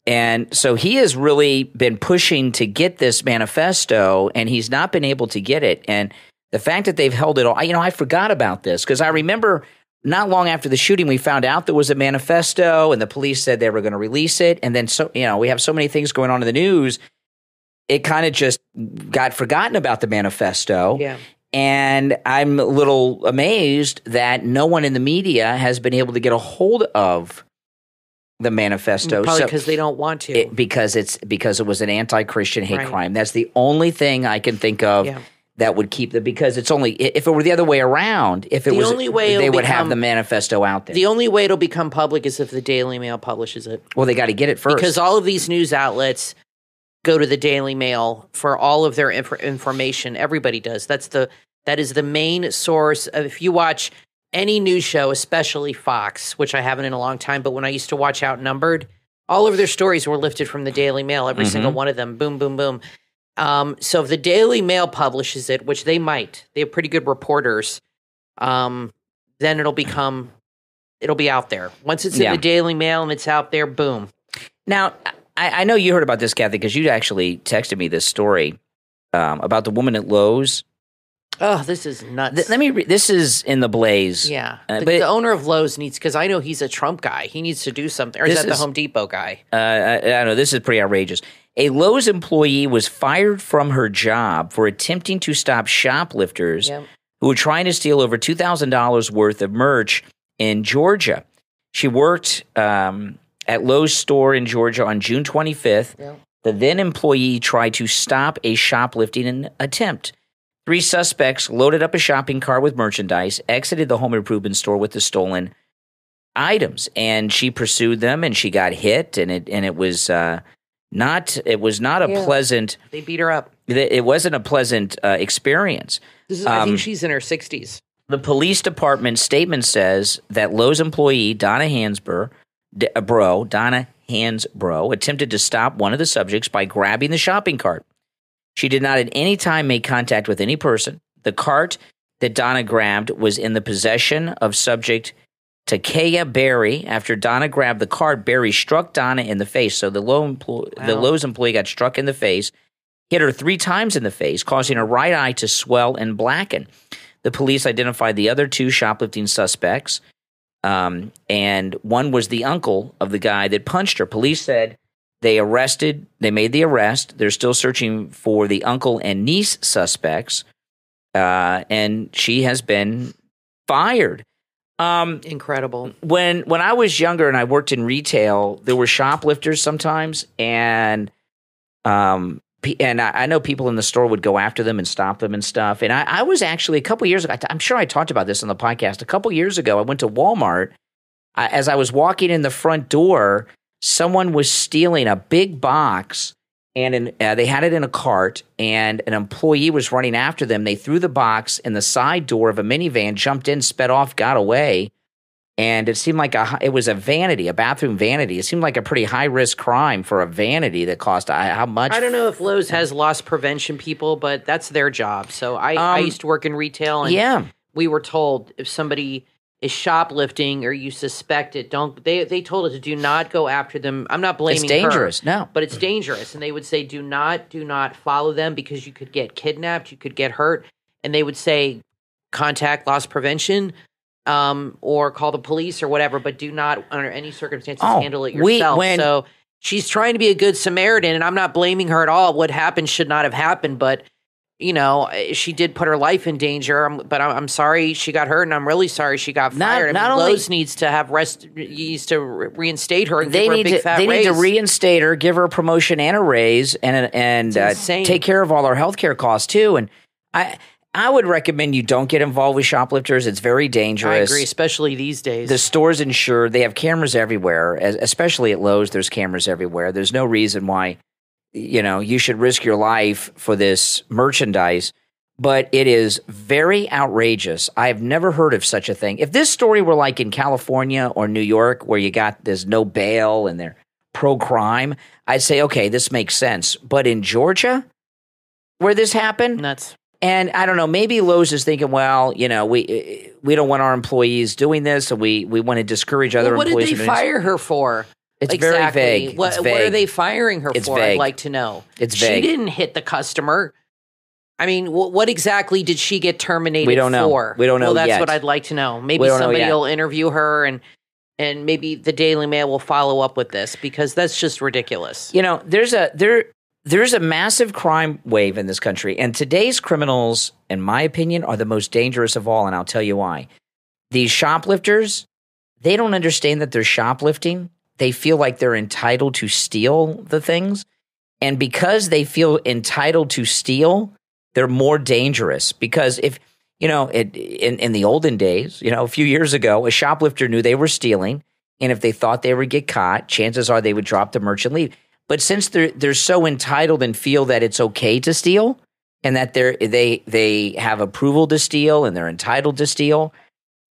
S2: And so he has really been pushing to get this manifesto, and he's not been able to get it. And the fact that they've held it all, I forgot about this because I remember not long after the shooting, we found out there was a manifesto, and the police said they were going to release it. And then, we have so many things going on in the news. it kind of just got forgotten about the manifesto.
S3: Yeah.
S2: And I'm a little amazed that no one in the media has been able to get a hold of the manifesto.
S3: Probably because they don't want to.
S2: Because it was an anti-Christian hate
S3: Right.
S2: crime. That's the only thing I can think of that would keep because it's only if it were the other way around, if it was
S3: only way
S2: they would have the manifesto out there.
S3: The only way it'll become public is if the Daily Mail publishes it.
S2: Well, they got to get it first.
S3: Because all of these news outlets go to the Daily Mail for all of their information. Everybody does. That is the main source of, if you watch any news show, especially Fox, which I haven't in a long time, but when I used to watch Outnumbered, all of their stories were lifted from the Daily Mail, every single one of them. Boom, boom, boom. So if the Daily Mail publishes it, which they might, they have pretty good reporters, then it'll be out there. Once it's in the Daily Mail and it's out there, boom.
S2: Now, I know you heard about this, Kathy, because you actually texted me this story about the woman at Lowe's.
S3: Oh, this is nuts.
S2: Let me read. This is in the Blaze.
S3: Yeah.
S2: But
S3: the owner of Lowe's needs, because I know he's a Trump guy. He needs to do something. Or is that the Home Depot guy?
S2: I don't know. This is pretty outrageous. A Lowe's employee was fired from her job for attempting to stop shoplifters who were trying to steal over $2,000 worth of merch in Georgia. She worked at Lowe's store in Georgia on June 25th. Yep. The then employee tried to stop a shoplifting attempt. 3 suspects loaded up a shopping cart with merchandise, exited the home improvement store with the stolen items, and she pursued them, and she got hit, and it was not a pleasant.
S3: They beat her up.
S2: It wasn't a pleasant experience.
S3: I think she's in her 60s.
S2: The police department statement says that Lowe's employee Donna Hansbrough attempted to stop one of the subjects by grabbing the shopping cart. She did not at any time make contact with any person. The cart that Donna grabbed was in the possession of subject Takaya Berry. After Donna grabbed the cart, Berry struck Donna in the face. So the Lowe's employee got struck in the face, hit her 3 times in the face, causing her right eye to swell and blacken. The police identified the other 2 shoplifting suspects, and one was the uncle of the guy that punched her. Police said they made the arrest. They're still searching for the uncle and niece suspects, and she has been fired.
S3: Incredible.
S2: When I was younger and I worked in retail, there were shoplifters sometimes, and I know people in the store would go after them and stop them and stuff. And I was actually a couple years ago, I'm sure I talked about this on the podcast. A couple years ago, I went to Walmart. As I was walking in the front door, someone was stealing a big box, and they had it in a cart, and an employee was running after them. They threw the box in the side door of a minivan, jumped in, sped off, got away. And it seemed like it was a bathroom vanity. It seemed like a pretty high-risk crime for a vanity that cost how much?
S3: I don't know if Lowe's has loss prevention people, but that's their job. So I used to work in retail, and we were told if somebody is shoplifting or you suspect it, they told us to do not go after them. I'm not blaming her.
S2: It's dangerous, no.
S3: But it's dangerous. And they would say, do not follow them because you could get kidnapped, you could get hurt. And they would say, contact loss prevention. Or call the police or whatever, but do not, under any circumstances, handle it yourself. So she's trying to be a good Samaritan, and I'm not blaming her at all. What happened should not have happened, but, she did put her life in danger. But I'm sorry she got hurt, and I'm really sorry she got fired. Lowe's needs to reinstate her and give her a big fat raise.
S2: They need to reinstate her, give her a promotion and a raise, and take care of all her health care costs, too. And I would recommend you don't get involved with shoplifters. It's very dangerous.
S3: I agree, especially these days.
S2: The store's insured. They have cameras everywhere, especially at Lowe's. There's cameras everywhere. There's no reason why, you should risk your life for this merchandise. But it is very outrageous. I have never heard of such a thing. If this story were like in California or New York, where there's no bail and they're pro-crime, I'd say, okay, this makes sense. But in Georgia, where this happened,
S3: nuts.
S2: And I don't know, maybe Lowe's is thinking, well, we don't want our employees doing this, so we want to discourage other employees.
S3: What did they fire her for?
S2: It's very vague.
S3: What are they firing her for?
S2: Vague.
S3: I'd like to know.
S2: It's vague.
S3: She didn't hit the customer. I mean, what exactly did she get terminated for?
S2: We don't know. We don't know
S3: yet. Well, that's
S2: what
S3: I'd like to know. Maybe somebody will interview her, and maybe the Daily Mail will follow up with this, because that's just ridiculous.
S2: The there's a massive crime wave in this country, and today's criminals, in my opinion, are the most dangerous of all, and I'll tell you why. These shoplifters, they don't understand that they're shoplifting. They feel like they're entitled to steal the things, and because they feel entitled to steal, they're more dangerous. Because if, in the olden days, a few years ago, a shoplifter knew they were stealing, and if they thought they would get caught, chances are they would drop the merch and leave. But since they're so entitled and feel that it's okay to steal, and that they have approval to steal and they're entitled to steal,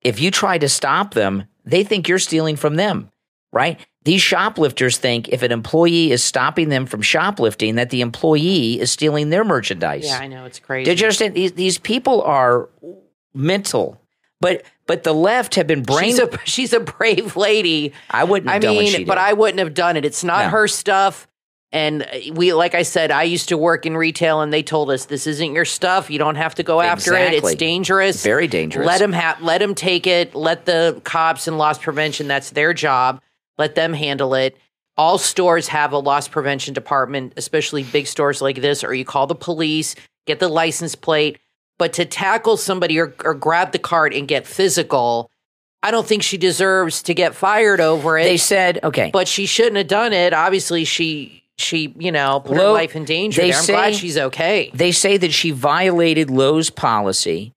S2: if you try to stop them, they think you're stealing from them, right? These shoplifters think if an employee is stopping them from shoplifting, that the employee is stealing their merchandise.
S3: Yeah, I know, it's crazy.
S2: Did you understand? These people are mental. But the left have been
S3: She's a brave lady.
S2: I wouldn't have done what she did.
S3: But I wouldn't have done it. It's not her stuff. And like I said, I used to work in retail, and they told us this isn't your stuff. You don't have to go after it. It's dangerous.
S2: Very dangerous.
S3: Let them take it. Let the cops and loss prevention. That's their job. Let them handle it. All stores have a loss prevention department, especially big stores like this. Or you call the police, get the license plate. But to tackle somebody or grab the cart and get physical, I don't think she deserves to get fired over it.
S2: They said, okay.
S3: But she shouldn't have done it. Obviously, she put her life in danger there. I'm glad she's okay.
S2: They say that she violated Lowe's policy.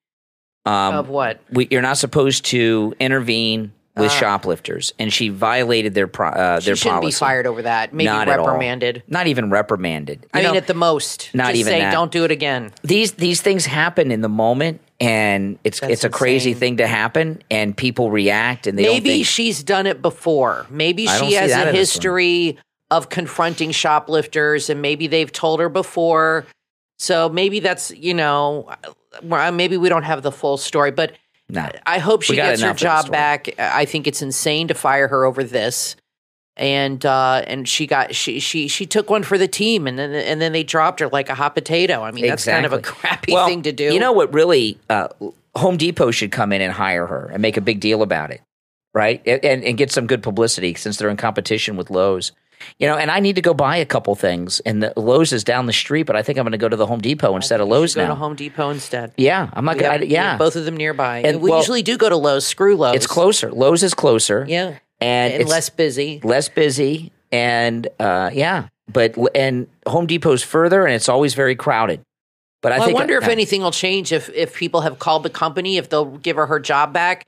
S3: Of what?
S2: You're not supposed to intervene with shoplifters, and she violated their policy.
S3: She shouldn't be fired over that. Maybe
S2: not
S3: reprimanded.
S2: Not even reprimanded.
S3: At the most.
S2: Not
S3: just
S2: even
S3: say,
S2: that.
S3: don't do it again.
S2: These things happen in the moment, and it's a crazy thing to happen, and people react, and
S3: maybe she's done it before. Maybe she has a history of confronting shoplifters, and maybe they've told her before. So maybe that's, maybe we don't have the full story, but I hope she gets her job back. I think it's insane to fire her over this. And she took one for the team, and then they dropped her like a hot potato. I mean, that's kind of a crappy thing to do.
S2: You know what? Really, Home Depot should come in and hire her and make a big deal about it, right? And get some good publicity since they're in competition with Lowe's. And I need to go buy a couple things, and the Lowe's is down the street, but I think I'm going to go to the Home Depot instead of Lowe's now.
S3: Go to Home Depot instead.
S2: Yeah, I'm not going to. Yeah,
S3: both of them nearby. And we usually do go to Lowe's. Screw Lowe's.
S2: It's closer. Lowe's is closer.
S3: Yeah,
S2: and it's
S3: less busy.
S2: Less busy, and but Home Depot's further, and it's always very crowded. But I wonder
S3: if anything will change if people have called the company, if they'll give her job back.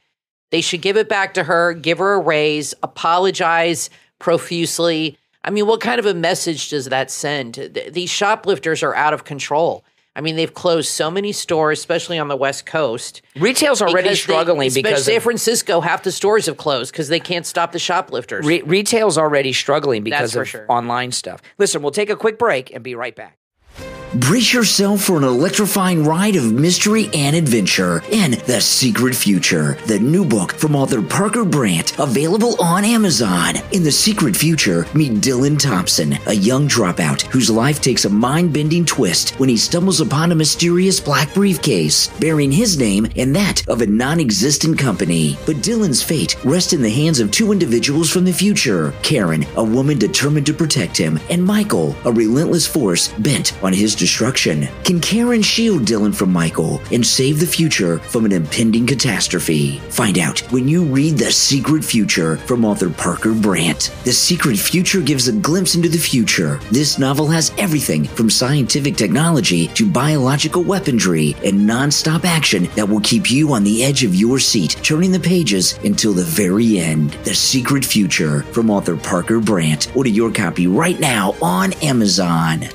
S3: They should give it back to her, give her a raise, apologize profusely. I mean, what kind of a message does that send? These shoplifters are out of control. I mean, they've closed so many stores, especially on the West Coast.
S2: Retail's already struggling because
S3: San Francisco, half the stores have closed because they can't stop the shoplifters.
S2: Retail's already struggling because of online stuff. Listen, we'll take a quick break and be right back.
S4: Brace yourself for an electrifying ride of mystery and adventure in The Secret Future, the new book from author Parker Brandt, available on Amazon. In The Secret Future, meet Dylan Thompson, a young dropout whose life takes a mind-bending twist when he stumbles upon a mysterious black briefcase bearing his name and that of a non-existent company. But Dylan's fate rests in the hands of two individuals from the future: Karine, a woman determined to protect him, and Michael, a relentless force bent on his destruction. Can Karine shield Dylan from Michael and save the future from an impending catastrophe? Find out when you read The Secret Future from author Parker Brandt. The Secret Future gives a glimpse into the future. This novel has everything from scientific technology to biological weaponry and non-stop action that will keep you on the edge of your seat, turning the pages until the very end. The Secret Future from author Parker Brandt. Order your copy right now on Amazon.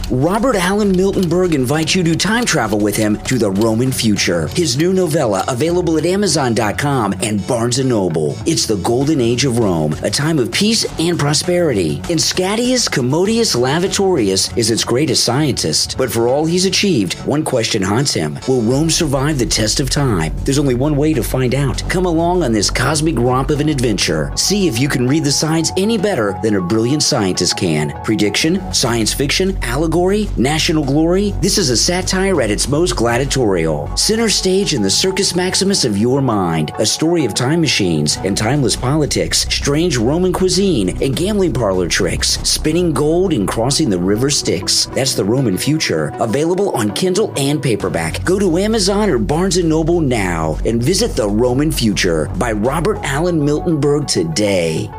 S4: Robert Allen Miltenberg invites you to time travel with him to the Roman future. His new novella, available at Amazon.com and Barnes & Noble. It's the golden age of Rome, a time of peace and prosperity. And Scadius Commodius Lavatorius is its greatest scientist. But for all he's achieved, one question haunts him. Will Rome survive the test of time? There's only one way to find out. Come along on this cosmic romp of an adventure. See if you can read the signs any better than a brilliant scientist can. Prediction, science fiction, allegory, allegory, national glory, this is a satire at its most gladiatorial. Center stage in the Circus Maximus of your mind, a story of time machines and timeless politics, strange Roman cuisine and gambling parlor tricks, spinning gold and crossing the river Styx. That's the Roman future. Available on Kindle and paperback. Go to Amazon or Barnes & Noble now and visit The Roman Future by Robert Allen Miltenberg today.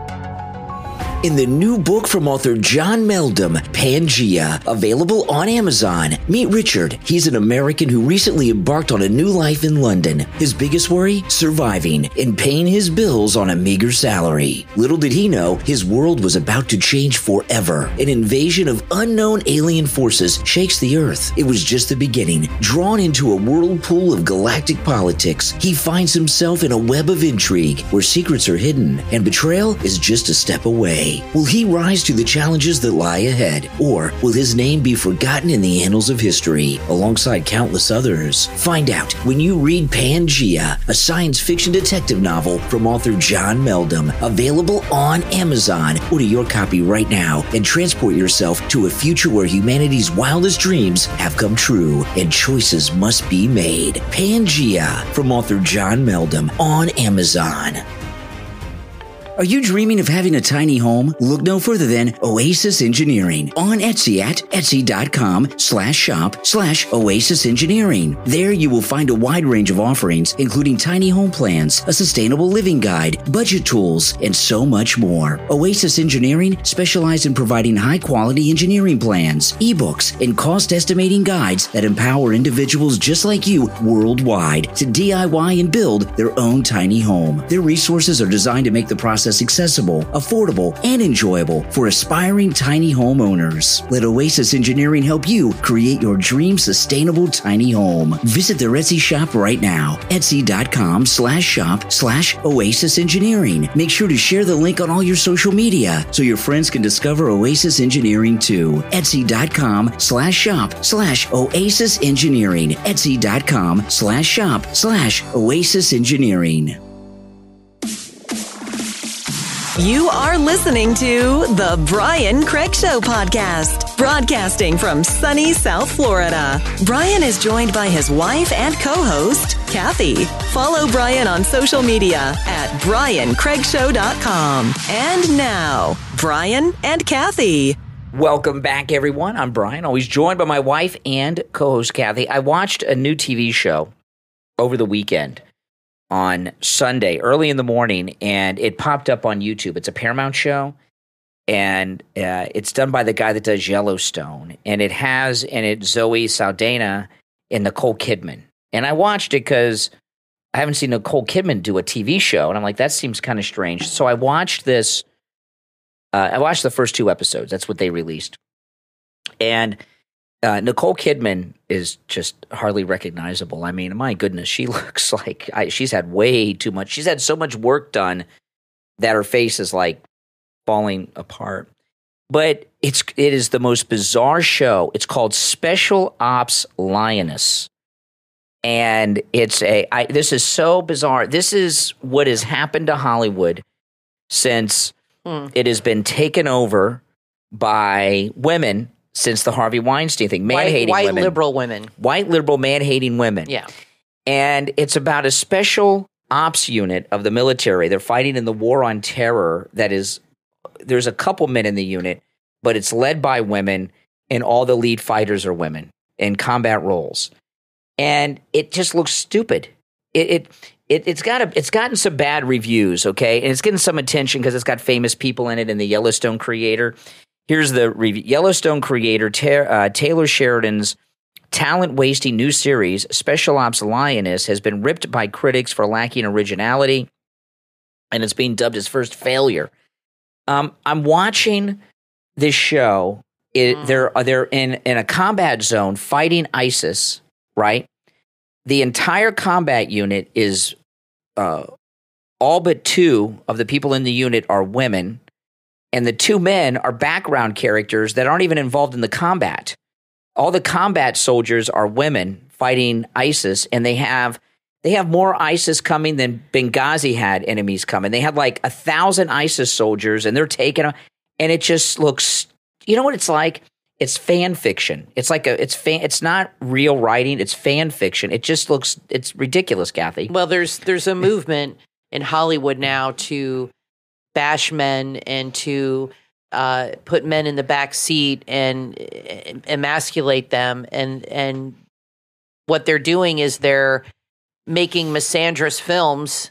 S4: In the new book from author John Meldum, Pangea, available on Amazon, meet Richard. He's an American who recently embarked on a new life in London. His biggest worry? Surviving and paying his bills on a meager salary. Little did he know, his world was about to change forever. An invasion of unknown alien forces shakes the earth. It was just the beginning. Drawn into a whirlpool of galactic politics, he finds himself in a web of intrigue where secrets are hidden and betrayal is just a step away. Will he rise to the challenges that lie ahead? Or will his name be forgotten in the annals of history alongside countless others? Find out when you read Pangea, a science fiction detective novel from author John Meldum. Available on Amazon. Order your copy right now and transport yourself to a future where humanity's wildest dreams have come true and choices must be made. Pangea from author John Meldum on Amazon. Are you dreaming of having a tiny home? Look no further than Oasis Engineering on Etsy at etsy.com/shop/Oasis Engineering. There you will find a wide range of offerings, including tiny home plans, a sustainable living guide, budget tools, and so much more. Oasis Engineering specializes in providing high-quality engineering plans, ebooks, and cost estimating guides that empower individuals just like you worldwide to DIY and build their own tiny home. Their resources are designed to make the process accessible, affordable, and enjoyable for aspiring tiny home owners. Let Oasis Engineering help you create your dream sustainable tiny home. Visit their Etsy shop right now, etsy.com/shop/Oasis Engineering. Make sure to share the link on all your social media so your friends can discover Oasis Engineering too. Etsy.com/shop/Oasis Engineering. Etsy.com/shop/Oasis Engineering.
S1: You are listening to The Brian Craig Show podcast, broadcasting from sunny South Florida. Brian is joined by his wife and co-host, Kathy. Follow Brian on social media at BrianCraigShow.com. And now, Brian and Kathy.
S2: Welcome back, everyone. I'm Brian, always joined by my wife and co-host, Kathy. I watched a new TV show over the weekend. On Sunday, early in the morning, and it popped up on YouTube. It's a Paramount show, and it's done by the guy that does Yellowstone, and it has in it Zoe Saldana and Nicole Kidman. And I watched it because I haven't seen Nicole Kidman do a TV show, and I'm like, that seems kind of strange. So I watched this. I watched the first 2 episodes. That's what they released, and Nicole Kidman is just hardly recognizable. I mean, my goodness, she looks like she's had way too much. She's had so much work done that her face is like falling apart. But it is the most bizarre show. It's called Special Ops Lioness. And this is so bizarre. This is what has happened to Hollywood since it has been taken over by women. Since the Harvey Weinstein thing, man-hating women.
S3: White liberal women.
S2: White liberal man-hating women.
S3: Yeah.
S2: And it's about a special ops unit of the military. They're fighting in the war on terror there's a couple men in the unit, but it's led by women, and all the lead fighters are women in combat roles. And it just looks stupid. It's gotten some bad reviews, okay? And it's getting some attention because it's got famous people in it and the Yellowstone creator. Here's the review. Yellowstone creator Taylor Sheridan's talent-wasting new series, Special Ops Lioness, has been ripped by critics for lacking originality, and it's being dubbed his first failure. I'm watching this show. They're in a combat zone fighting ISIS, right? The entire combat unit is all but 2 of the people in the unit are women. And the 2 men are background characters that aren't even involved in the combat. All the combat soldiers are women fighting ISIS, and they have more ISIS coming than Benghazi had enemies coming. They had like 1,000 ISIS soldiers, and they're taking them. And it just looks, you know what it's like? it's fan fiction. It's like it's not real writing. It's fan fiction. It just looks, it's ridiculous, Kathy.
S3: Well, there's a movement in Hollywood now to bash men and to put men in the back seat and emasculate them. And what they're doing is they're making misandrous films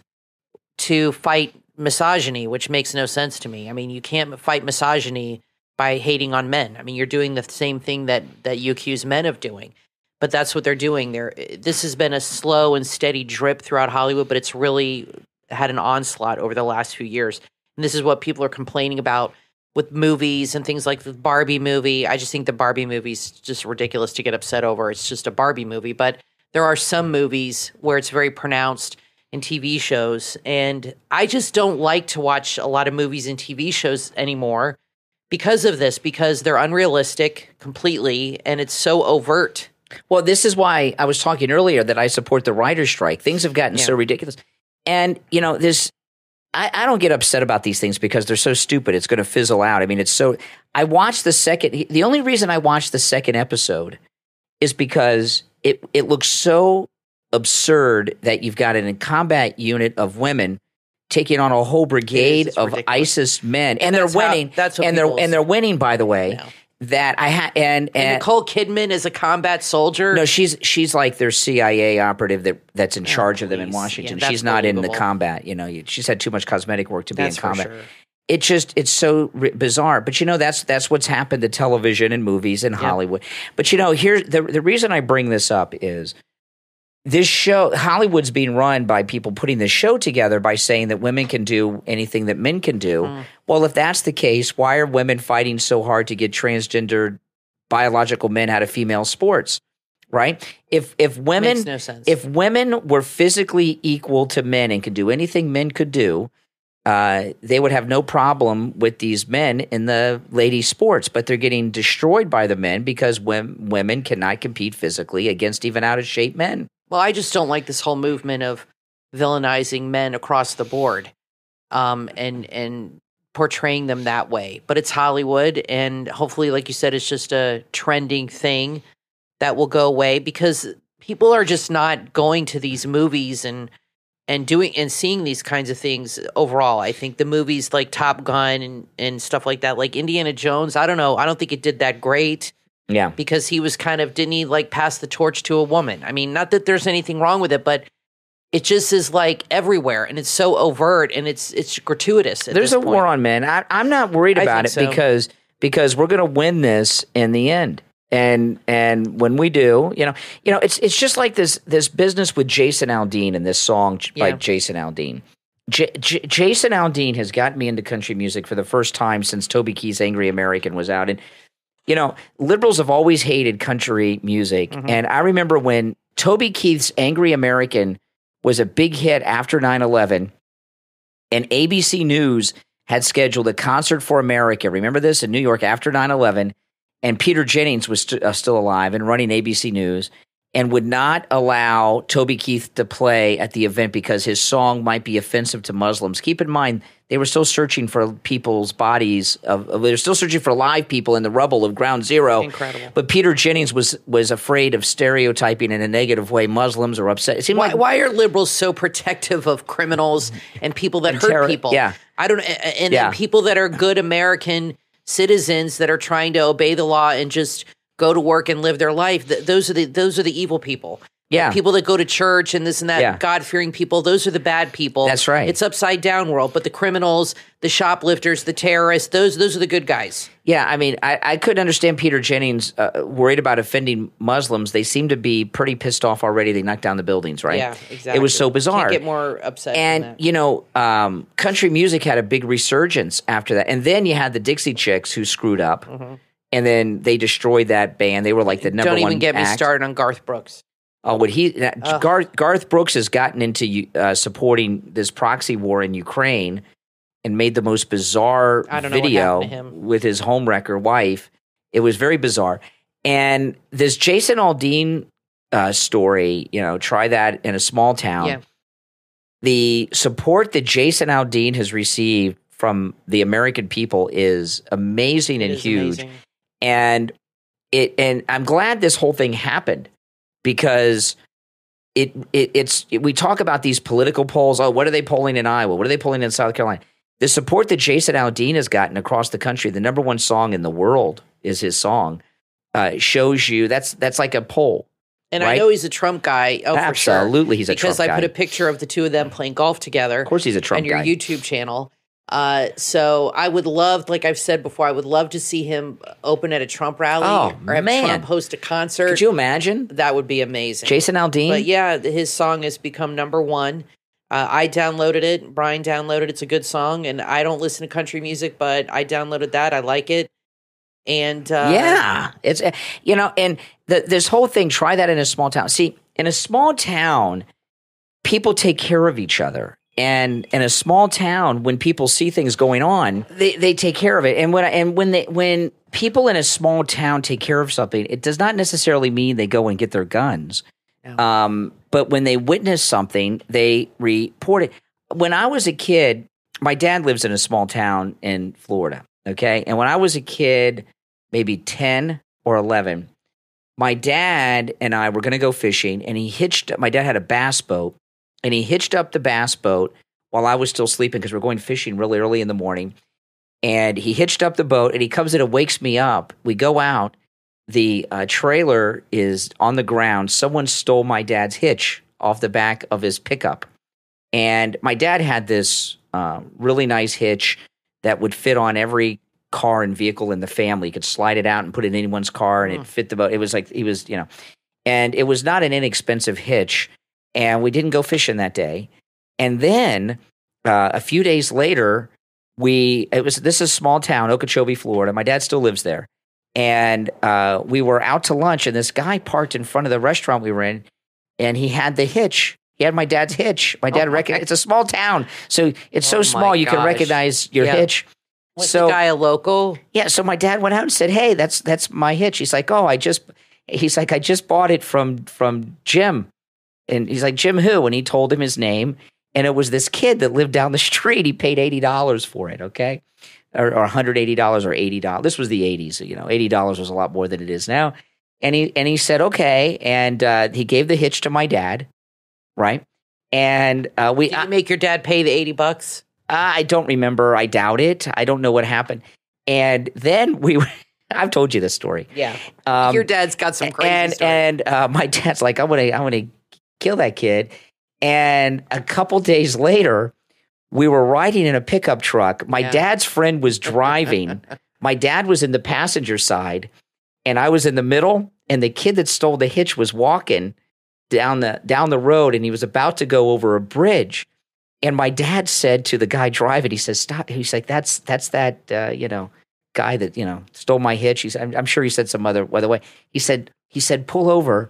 S3: to fight misogyny, which makes no sense to me. I mean, you can't fight misogyny by hating on men. I mean, you're doing the same thing that you accuse men of doing. But that's what they're doing. This has been a slow and steady drip throughout Hollywood, but it's really had an onslaught over the last few years. And this is what people are complaining about with movies and things like the Barbie movie. I just think the Barbie movie's just ridiculous to get upset over. It's just a Barbie movie. But there are some movies where it's very pronounced in TV shows. And I just don't like to watch a lot of movies and TV shows anymore because of this, because they're unrealistic completely, and it's so overt.
S2: Well, this is why I was talking earlier that I support the writer's strike. Things have gotten so ridiculous. And, you know, I don't get upset about these things because they're so stupid. It's going to fizzle out. I mean, I watched the only reason I watched the second episode is because it looks so absurd that you've got a combat unit of women taking on a whole brigade of ridiculous ISIS men, and they're winning. They're winning, by the way.
S3: No.
S2: That I and
S3: Nicole Kidman is a combat soldier.
S2: No, she's like their CIA operative that's in charge of them in Washington. She's not in the combat. You know, she's had too much cosmetic work to be in combat.
S3: Sure.
S2: It's so bizarre. But you know, that's what's happened to television and movies in Hollywood. But you know, here's the reason I bring this up is this show, Hollywood's being run by people putting this show together by saying that women can do anything that men can do. Well, if that's the case, why are women fighting so hard to get transgender biological men out of female sports? Right? If women
S3: Makes no sense.
S2: If women were physically equal to men and could do anything men could do, they would have no problem with these men in the ladies' sports, but they're getting destroyed by the men because women cannot compete physically against even out-of-shape men.
S3: Well, I just don't like this whole movement of villainizing men across the board, and portraying them that way. But it's Hollywood, and hopefully, like you said, it's just a trending thing that will go away because people are just not going to these movies and doing and seeing these kinds of things overall. I think the movies like Top Gun and stuff like that, like Indiana Jones, I don't know. I don't think it did that great.
S2: Yeah.
S3: Because he was didn't he like pass the torch to a woman? I mean, not that there's anything wrong with it, but it just is like everywhere, and it's so overt, and it's gratuitous.
S2: There's a war on men. I'm not worried about it because we're going to win this in the end. And when we do, you know, it's just like this business with Jason Aldean and this song by Jason Aldean. Jason Aldean has gotten me into country music for the first time since Toby Keith's Angry American was out. And, you know, liberals have always hated country music. And I remember when Toby Keith's Angry American was a big hit after 9/11, and ABC News had scheduled a concert for America. Remember this? In New York after 9/11. And Peter Jennings was still alive and running ABC News and would not allow Toby Keith to play at the event because his song might be offensive to Muslims. Keep in mind, they were still searching for people's bodies. They were still searching for live people in the rubble of Ground Zero.
S3: Incredible.
S2: But Peter Jennings was afraid of stereotyping in a negative way Muslims or upset. It seemed
S3: why are liberals so protective of criminals and people that hurt people?
S2: Yeah.
S3: I don't and people that are good American citizens that are trying to obey the law and just go to work and live their life. Those are the evil people.
S2: Yeah.
S3: People that go to church and this and that, God-fearing people, those are the bad people.
S2: That's right.
S3: It's upside down world. But the criminals, the shoplifters, the terrorists, those are the good guys.
S2: Yeah, I mean, I couldn't understand Peter Jennings worried about offending Muslims. They seem to be pretty pissed off already. They knocked down the buildings, right?
S3: Yeah, exactly.
S2: It was so bizarre.
S3: Can't get more upset
S2: and,
S3: than that.
S2: you know, country music had a big resurgence after that. And then you had the Dixie Chicks who screwed up. And then they destroyed that band. They were like the number one
S3: Don't even get me
S2: act.
S3: started on Garth Brooks.
S2: Oh, Garth Brooks has gotten into supporting this proxy war in Ukraine and made the most bizarre video with his homewrecker wife. It was very bizarre. And this Jason Aldean story, you know, try that in a small town.
S3: Yeah.
S2: The support that Jason Aldean has received from the American people is amazing and huge.
S3: Amazing.
S2: And and I'm glad this whole thing happened because we talk about these political polls. Oh, what are they polling in Iowa? What are they polling in South Carolina? The support that Jason Aldean has gotten across the country, the number one song in the world is his song, shows you that's like a poll.
S3: And
S2: right?
S3: I know he's a Trump guy. Oh, for sure.
S2: Absolutely, he's a Trump guy.
S3: Because I put a picture of the two of them playing golf together.
S2: Of course he's a Trump guy.
S3: On your YouTube channel. So I would love, like I've said before, I would love to see him open at a Trump rally or have Trump host a concert.
S2: Could you imagine?
S3: That would be amazing.
S2: Jason Aldean?
S3: But yeah, his song has become number one. I downloaded it. Brian downloaded it. It's a good song. And I don't listen to country music, but I downloaded that. I like it. And
S2: yeah, it's, and this whole thing, try that in a small town. See, in a small town, people take care of each other. And in a small town, when people see things going on, they take care of it. And when people in a small town take care of something, it does not necessarily mean they go and get their guns. No. But when they witness something, they report it. When I was a kid, my dad lives in a small town in Florida. Okay, and when I was a kid, maybe 10 or 11, my dad and I were going to go fishing, and my dad had a bass boat. And he hitched up the bass boat while I was still sleeping because we're going fishing really early in the morning. And he hitched up the boat, and he comes in and wakes me up. We go out. The trailer is on the ground. Someone stole my dad's hitch off the back of his pickup. And my dad had this really nice hitch that would fit on every car and vehicle in the family. You could slide it out and put it in anyone's car, and it fit the boat. It was like and it was not an inexpensive hitch. And we didn't go fishing that day. And then a few days later, this is a small town, Okeechobee, Florida. My dad still lives there. And we were out to lunch, and this guy parked in front of the restaurant we were in, and he had the hitch. He had my dad's hitch. My dad it's a small town, so it's so small you can recognize your hitch.
S3: Was the guy a local?
S2: Yeah. So my dad went out and said, "Hey, that's my hitch." He's like, "Oh, I just bought it from Jim." And he's like, "Jim who?" And he told him his name. And it was this kid that lived down the street. He paid $80 for it, okay? Or $180 or $80. This was the 80s. $80 was a lot more than it is now. And he said, okay. And he gave the hitch to my dad, right? And
S3: Did you make your dad pay the $80?
S2: I don't remember. I doubt it. I don't know what happened. And then I've told you this story.
S3: Yeah. Your dad's got some crazy stories.
S2: And my dad's like, I want to kill that kid. And a couple days later, we were riding in a pickup truck. My dad's friend was driving. My dad was in the passenger side, and I was in the middle. And the kid that stole the hitch was walking down the road, and he was about to go over a bridge. And my dad said to the guy driving, he says, "Stop!" He's like, "That's that guy that stole my hitch." He said, I'm sure he said some other way. He said, "Pull over.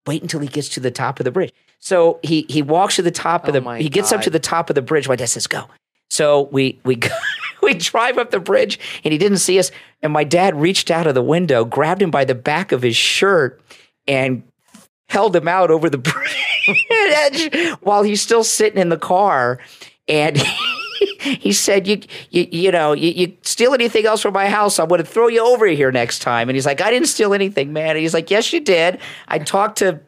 S2: Wait until he gets to the top of the bridge." So he walks to the top of he gets up to the top of the bridge. My dad says, "Go." So we drive up the bridge, and he didn't see us. And my dad reached out of the window, grabbed him by the back of his shirt, and held him out over the bridge while he's still sitting in the car. And he said, you steal anything else from my house, I'm going to throw you over here next time. And he's like, "I didn't steal anything, man." And he's like, "Yes, you did. I talked to,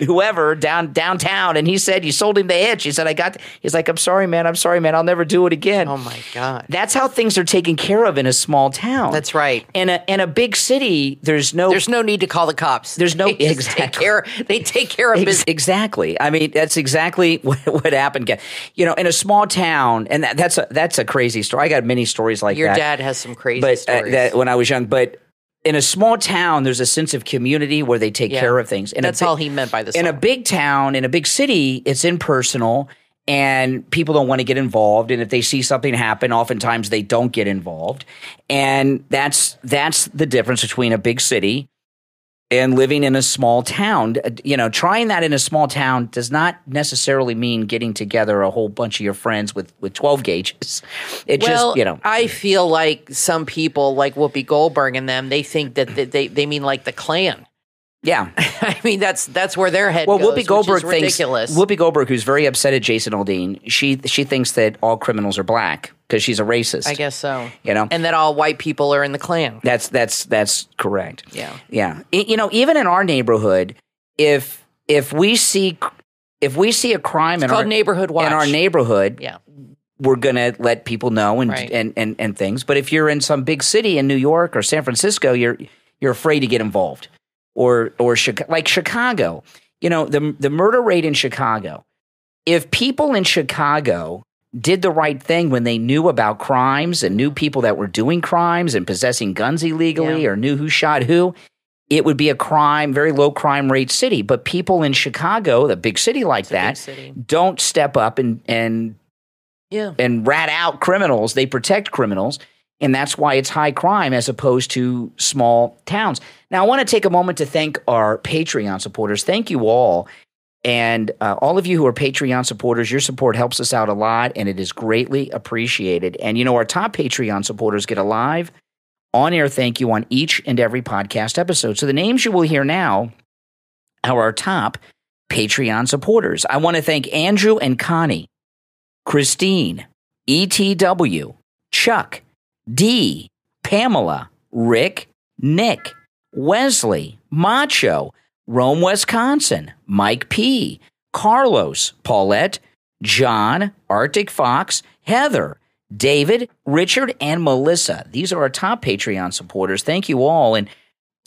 S2: whoever downtown, and he said you sold him the hitch." He said, he's like, I'm sorry, man. I'll never do it again."
S3: Oh my God.
S2: That's how things are taken care of in a small town.
S3: That's right.
S2: In a big city, there's no
S3: need to call the cops.
S2: There's no
S3: they take care of business.
S2: Exactly. I mean, that's exactly what happened. In a small town, and that's a crazy story. I got many stories like that.
S3: Your dad has some crazy stories.
S2: When I was young, but in a small town, there's a sense of community where they take care of things.
S3: That's all he meant by this.
S2: In a big town, in a big city, it's impersonal, and people don't want to get involved. And if they see something happen, oftentimes they don't get involved. And that's the difference between a big city and living in a small town. Trying that in a small town does not necessarily mean getting together a whole bunch of your friends with 12 gauges.
S3: I feel like some people like Whoopi Goldberg and them, they think that they mean like the Klan.
S2: Yeah.
S3: I mean, that's where their head
S2: Well,
S3: goes,
S2: Whoopi Goldberg
S3: which is ridiculous.
S2: Whoopi Goldberg, who's very upset at Jason Aldean, she thinks that all criminals are black because she's a racist.
S3: I guess so.
S2: And
S3: that all white people are in the Klan.
S2: That's correct.
S3: Yeah.
S2: Yeah. Even in our neighborhood, if we see a crime
S3: It's called Neighborhood Watch.
S2: in our neighborhood,
S3: Yeah.
S2: we're going to let people know and,
S3: Right.
S2: and things. But if you're in some big city in New York or San Francisco, you're afraid to get involved. Or like Chicago, the murder rate in Chicago. If people in Chicago did the right thing when they knew about crimes and knew people that were doing crimes and possessing guns illegally or knew who shot who, it would be a very low crime rate city. But people in Chicago, the big city like that, don't step up and rat out criminals. They protect criminals. And that's why it's high crime as opposed to small towns. Now, I want to take a moment to thank our Patreon supporters. Thank you all. And all of you who are Patreon supporters, your support helps us out a lot, and it is greatly appreciated. And, our top Patreon supporters get a live on-air thank you on each and every podcast episode. So the names you will hear now are our top Patreon supporters. I want to thank Andrew and Connie, Christine, ETW, Chuck, D, Pamela, Rick, Nick, Wesley, Macho, Rome, Wisconsin, Mike P, Carlos, Paulette, John, Arctic Fox, Heather, David, Richard, and Melissa. These are our top Patreon supporters. Thank you all. And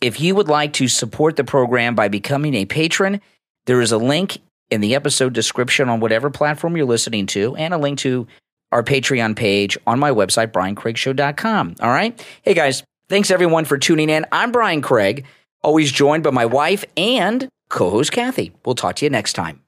S2: if you would like to support the program by becoming a patron, there is a link in the episode description on whatever platform you're listening to, and a link to our Patreon page on my website, BrianCraigShow.com. All right? Hey, guys, thanks, everyone, for tuning in. I'm Brian Craig, always joined by my wife and co-host Kathy. We'll talk to you next time.